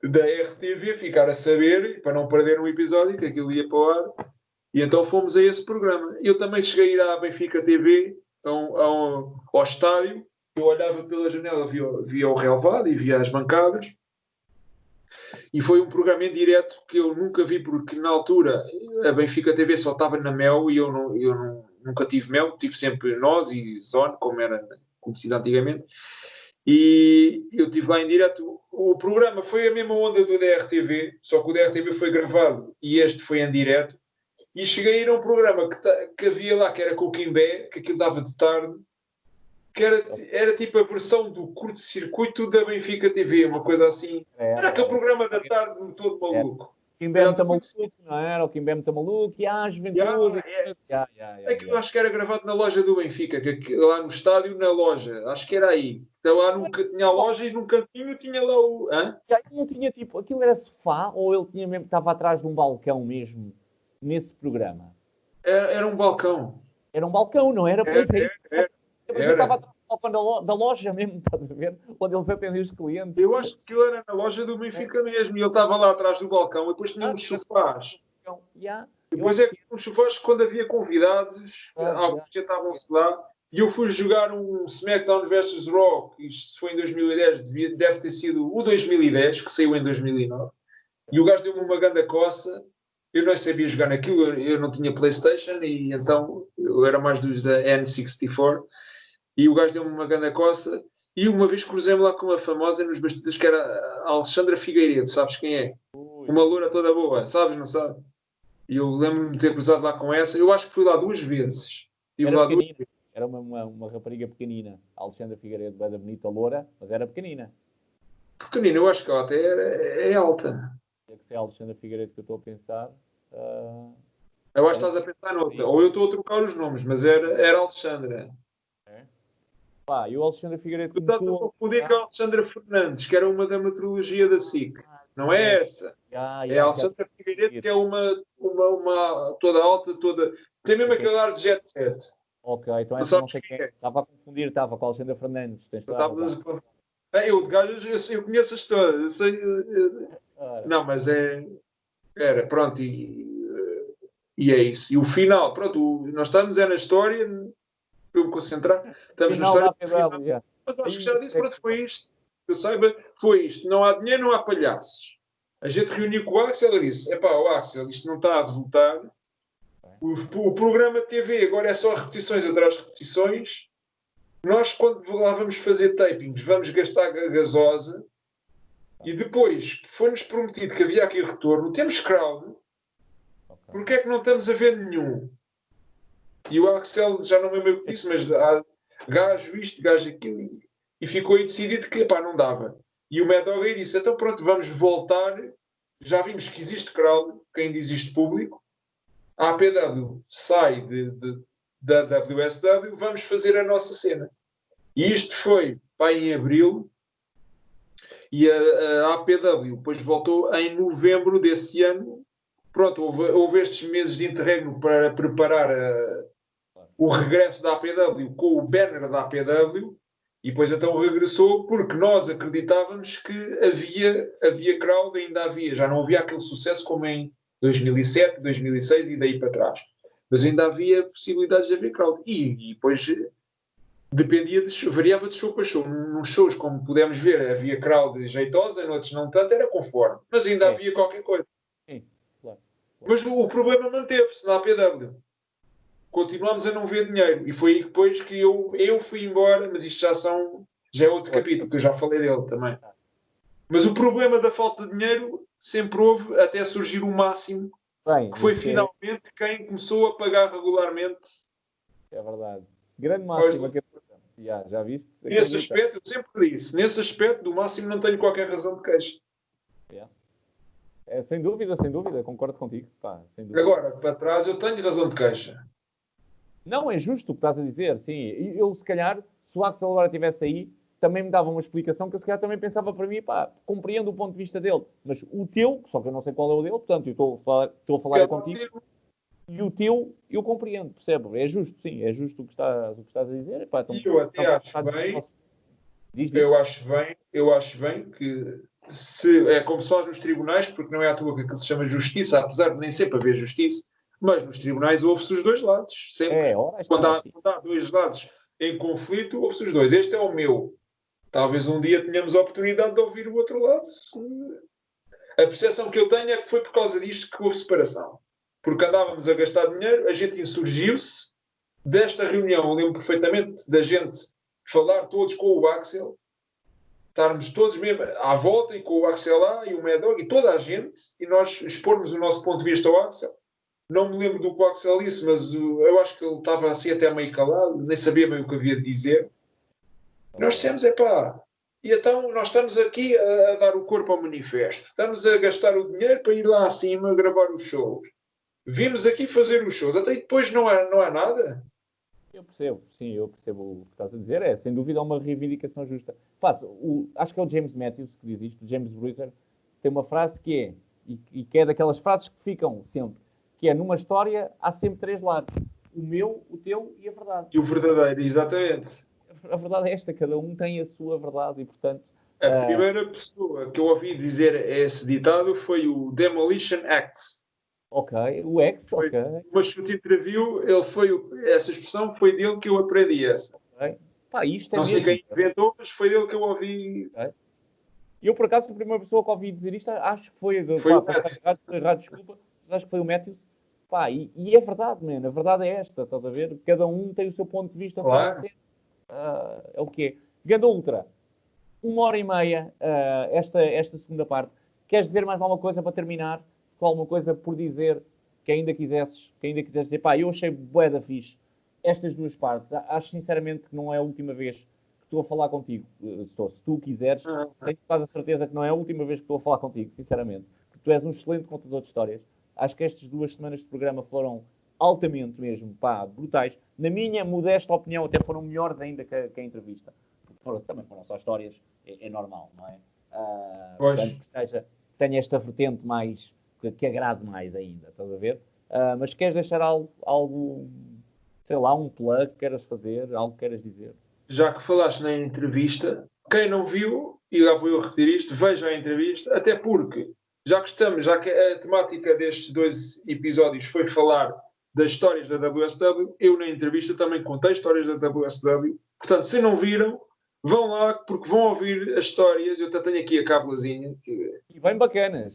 da RTV ficar a saber, para não perder um episódio, que aquilo ia para o ar. E então fomos a esse programa. Eu também cheguei a ir à Benfica TV, ao estádio. Eu olhava pela janela, via o relvado e via as bancadas. E foi um programa em direto que eu nunca vi, porque na altura a Benfica TV só estava na Mel e eu nunca tive Mel, tive sempre Nós e Zone, como era conhecido antigamente. E eu estive lá em direto. O programa foi a mesma onda do DRTV, só que o DRTV foi gravado e este foi em direto. E cheguei a ir a um programa que havia lá, que era com o Kimbé, que aquilo dava de tarde, que era tipo a versão do curto-circuito da Benfica TV, uma coisa assim. Era aquele programa da tarde todo maluco. Kimbé muito maluco, não era? O Kimbé muito maluco, e a juventude. Aquilo acho que era gravado na loja do Benfica, lá no estádio, na loja. Acho que era aí. Então lá nunca tinha a loja e num cantinho tinha lá o... Não tinha tipo... Aquilo era sofá ou ele tinha mesmo, estava atrás de um balcão mesmo, nesse programa? Era um balcão. Era um balcão, não era? Era. Ou quando da loja mesmo, estás a ver? Quando eles atendem os clientes. Eu acho que ele era na loja do Benfica mesmo. E ele estava lá atrás do balcão. E depois tinha uns sofás. Depois é que uns sofás quando havia convidados, alguns sentavam-se lá. E eu fui jogar um SmackDown vs Raw. Isto foi em 2010. Deve ter sido o 2010, que saiu em 2009. E o gajo deu-me uma grande coça. Eu não sabia jogar naquilo. Eu não tinha PlayStation. E então eu era mais dos da N64. E o gajo deu-me uma grande coça. E uma vez cruzei-me lá com uma famosa nos bastidores que era a Alexandra Figueiredo. Sabes quem é? Uma loura toda boa. Sabes, não sabes? E eu lembro-me de ter cruzado lá com essa. Eu acho que fui lá 2 vezes. Estive lá 2 vezes. Era uma rapariga pequenina. A Alexandra Figueiredo, bem bonita, loura, mas era pequenina. Pequenina, eu acho que ela até é alta. É que se é a Alexandra Figueiredo que eu estou a pensar. Eu acho que estás a pensar noutra. Ou eu estou a trocar os nomes, mas era Alexandra. Pá, e o Alexandre Figueiredo... Tu estás a confundir com a Alexandra Fernandes, que era uma da meteorologia da SIC. Não é essa. É a Alexandra Figueiredo, que é uma toda alta, toda... Tem mesmo aquele ar de jet set. Ok, então essa não sei quem é. Estava a confundir, com a Alexandra Fernandes. Eu de gajo, eu conheço-as todas. Eu sei, não, mas era, pronto, e é isso. E o final, pronto, nós estamos na história, para eu me concentrar, estamos na história. Mas acho que já disse, pronto, foi isto. Que eu saiba, foi isto. Não há dinheiro, não há palhaços. A gente reuniu com o Axel e disse: epá, o Axel, isto não está a resultar. O programa de TV agora é só repetições atrás de repetições. Nós, quando lá vamos fazer tapings, vamos gastar gasosa. E depois, foi-nos prometido que havia aqui retorno. Temos crowd. Porquê é que não estamos a ver nenhum? E o Axel, já não me lembro o que disse, mas há gajo isto, gajo aquilo. E ficou aí decidido que, pá, não dava. E o Mad Dog aí disse: então pronto, vamos voltar. Já vimos que existe crowd, que ainda existe público. A APW sai da WSW, vamos fazer a nossa cena. E isto foi, pá, em abril. E a APW depois voltou em novembro desse ano. Pronto, houve estes meses de interregno para preparar o regresso da APW com o banner da APW. E depois então regressou porque nós acreditávamos que havia crowd, ainda havia. Já não havia aquele sucesso como em 2007, 2006 e daí para trás. Mas ainda havia possibilidades de haver crowd. E depois dependia variava de show para show. Nos shows, como pudemos ver, havia crowd jeitosa, noutros não tanto, era conforme. Mas ainda havia qualquer coisa. Claro. Mas o problema manteve-se na APW. Continuamos a não ver dinheiro. E foi aí depois que eu fui embora, mas isto já é outro capítulo, que eu já falei dele também. Mas o problema da falta de dinheiro sempre houve, até surgir o Máximo, que foi finalmente quem começou a pagar regularmente. É verdade. Grande Máximo. Já viste? Nesse aspecto, eu sempre disse, nesse aspecto do Máximo não tenho qualquer razão de queixa. Sem dúvida, concordo contigo. Pá, sem dúvida. Agora, para trás, eu tenho razão de queixa. Não, é justo o que estás a dizer, sim. Eu, se calhar, se o Axel agora estivesse aí, também me dava uma explicação que eu, se calhar, também pensava para mim, pá, compreendo o ponto de vista dele. Mas o teu, só que eu não sei qual é o dele, portanto, eu estou a falar contigo. E o teu, eu compreendo, percebo. É justo, sim, é justo o que estás a dizer. Pá, então, e eu até acho bem, eu acho bem que é como se faz nos tribunais, porque não é à toa que aquilo se chama justiça, apesar de nem sempre haver justiça, mas nos tribunais ouve-se os dois lados, sempre. Quando há dois lados em conflito, ouve-se os dois. Este é o meu. Talvez um dia tenhamos a oportunidade de ouvir o outro lado. A percepção que eu tenho é que foi por causa disto que houve separação. Porque andávamos a gastar dinheiro, a gente insurgiu-se desta reunião. Eu lembro perfeitamente da gente falar todos com o Axel, estarmos todos mesmo à volta e com o Axel lá e o Mad Dog e toda a gente, e nós expormos o nosso ponto de vista ao Axel. Não me lembro do que o Axel disse, mas eu acho que ele estava assim até meio calado, nem sabia bem o que havia de dizer. Nós dissemos, e então nós estamos aqui a dar o corpo ao manifesto. Estamos a gastar o dinheiro para ir lá acima gravar os shows. Vimos aqui fazer os shows. Até depois não há nada. Eu percebo o que estás a dizer. Sem dúvida, uma reivindicação justa. Acho que é o James Matthews que diz isto. O James Bruiser tem uma frase que é, e que é daquelas frases que ficam sempre, que é: numa história há sempre 3 lados. O meu, o teu e a verdade. E o verdadeiro, exatamente. a verdade é esta, cada um tem a sua verdade e, portanto... A primeira pessoa que eu ouvi dizer esse ditado foi o Demolition Axe. Ok, o X, Foi ok. uma shoot interview, essa expressão foi dele que eu aprendi essa. Ok. Pá, isto é Não sei mesmo. quem inventou, mas foi dele que eu ouvi. Ok. Eu, por acaso, a primeira pessoa que ouvi dizer isto, acho que foi... Foi o Pá, posso estar errado, desculpa, mas acho que foi o Matthews. Pá, e é verdade, mano. A verdade é esta, estás a ver? Cada um tem o seu ponto de vista sobre a Claro. cena. É o quê? Ganda Ultra. 1h30, esta segunda parte. Queres dizer mais alguma coisa para terminar? Com alguma coisa por dizer que ainda quisesses dizer? Pá, eu achei bué da fixe estas duas partes. Acho sinceramente que não é a última vez que estou a falar contigo. Se tu quiseres, tenho quase a certeza que não é a última vez que estou a falar contigo, sinceramente. Porque tu és um excelente contador de histórias. Acho que estas 2 semanas de programa foram altamente mesmo, pá, brutais. Na minha modesta opinião, até foram melhores ainda que a entrevista. Porque também foram só histórias, é normal, não é? Portanto, que seja, tenha esta vertente mais, que agrade mais ainda, estás a ver? Mas queres deixar algo, sei lá, um plug que queiras fazer, algo que queiras dizer? Já que falaste na entrevista, quem não viu, e lá vou eu repetir isto, veja a entrevista, até porque, já que a temática destes 2 episódios foi falar das histórias da WSW, eu na entrevista também contei histórias da WSW. Portanto, se não viram, vão lá, porque vão ouvir as histórias. Eu até tenho aqui a cabulazinha. E bem bacanas.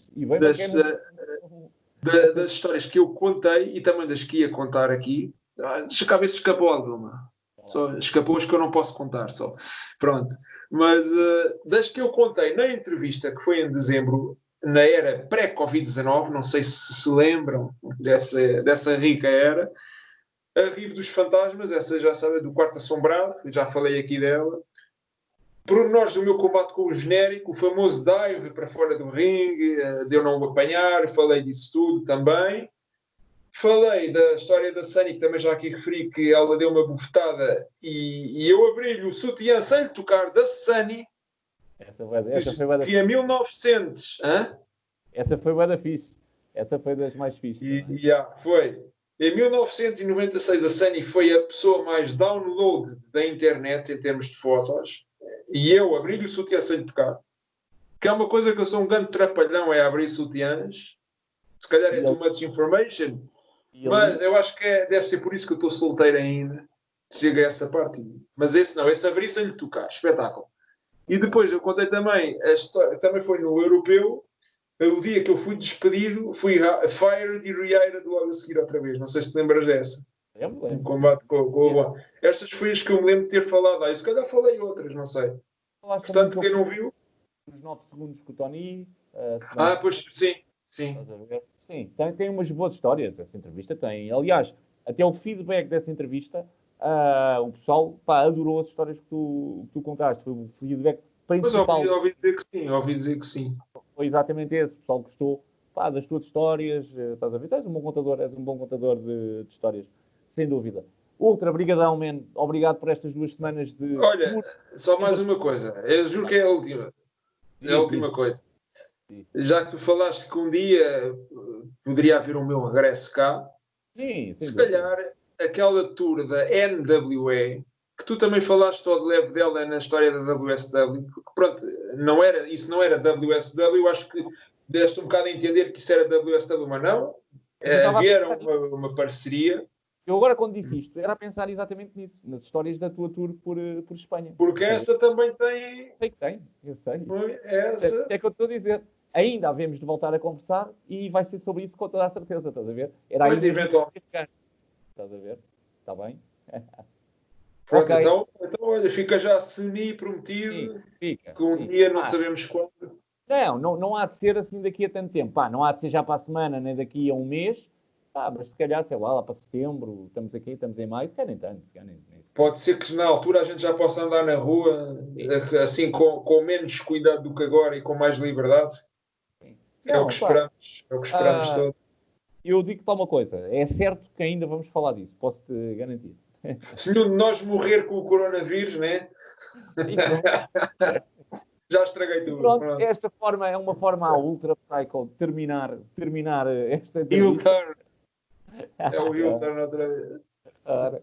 Das histórias que eu contei e também das que ia contar aqui. Deixa cá ver se escapou alguma. Só escapou as que eu não posso contar, só. Pronto. Mas das que eu contei na entrevista, que foi em dezembro, na era pré-Covid-19, não sei se lembram dessa rica era, a Rive dos Fantasmas, essa já sabe, do Quarto Assombrado, já falei aqui dela. Pormenores do meu combate com o genérico, o famoso dive para fora do ringue, de eu não o apanhar, falei disso tudo também. Falei da história da Sunny, que também já aqui referi que ela deu uma bufetada e eu abri-lhe o sutiã sem lhe tocar da Sunny. Essa foi bué da que em 1900... Essa foi bué da fixe. Essa foi das mais fixes. Foi. Em 1996 a Sunny foi a pessoa mais download da internet em termos de fotos. E eu abri-lhe o sutiã sem lhe tocar. Que é uma coisa que eu sou um grande trapalhão, é abrir sutiãs. Se calhar é too much information. Mas eu acho que deve ser por isso que eu estou solteiro ainda. Chega a essa parte. Mas esse não, esse abri sem lhe tocar. Espetáculo. E depois eu contei também, a história, também foi no Europeu, o dia que eu fui despedido, fui fired e rehired logo a seguir outra vez. Não sei se te lembras dessa. Um combate com o Juan. Estas foi as que eu me lembro de ter falado. Se calhar falei outras, não sei. Portanto, quem não viu... Nos 9 segundos com o Tony. Pois, sim. Sim, tem umas boas histórias essa entrevista. Tem. Aliás, até o feedback dessa entrevista, o pessoal adorou as histórias que tu contaste. Foi o feedback principal. Mas ouvi dizer que sim. Foi exatamente esse. O pessoal gostou das tuas histórias. Estás a ver? És um bom contador de histórias, sem dúvida. Ultra, brigadão, man. Obrigado por estas 2 semanas de... Olha, só mais uma coisa. Eu juro que é a última. É a última coisa. Já que tu falaste que um dia poderia haver o meu regresso cá, se calhar aquela tour da NWA, que tu também falaste ao de leve dela na história da WSW, porque pronto, isso não era WSW, eu acho que deste um bocado a entender que isso era WSW, mas não. Havia uma parceria. Eu agora, quando disse isto, era a pensar exatamente nisso, nas histórias da tua tour por Espanha. Porque esta também tem... Sei que tem, eu sei. Essa... É que eu estou a dizer. Ainda havemos de voltar a conversar e vai ser sobre isso com toda a certeza, estás a ver? Era aí eventualmente. Estás a ver? Está bem? Pronto, okay. Então, olha, fica já semi-prometido. Fica. Que um dia não sabemos quando. Não há de ser assim daqui a tanto tempo. Não há de ser já para a semana, nem daqui a um mês. Mas se calhar, sei lá para setembro, estamos em maio, se calhar nem tanto. Pode ser que na altura a gente já possa andar na rua, assim, com menos cuidado do que agora e com mais liberdade. É o que esperamos todos. Eu digo-te uma coisa, é certo que ainda vamos falar disso, posso-te garantir. Se nenhum de nós morrer com o coronavírus, né? Já estraguei tudo. Pronto. Esta forma é uma forma à Ultra Psycho de terminar esta entrevista. É o U-turn outra vez.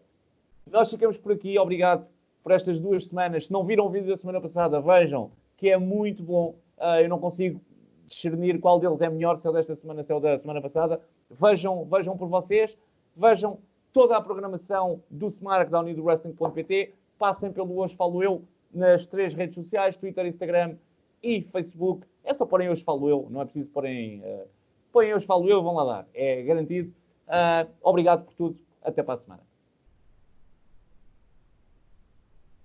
Nós ficamos por aqui, obrigado por estas 2 semanas. Se não viram o vídeo da semana passada, vejam, que é muito bom. Eu não consigo discernir qual deles é melhor, se é o desta semana, se é o da semana passada. Vejam por vocês. Vejam toda a programação do SmartDown e do Wrestling.pt. Passem pelo Hoje Falo Eu nas 3 redes sociais, Twitter, Instagram e Facebook. É só porem Hoje Falo Eu, não é preciso porem... põem Hoje Falo Eu, vão lá dar. É garantido. Obrigado por tudo. Até para a semana.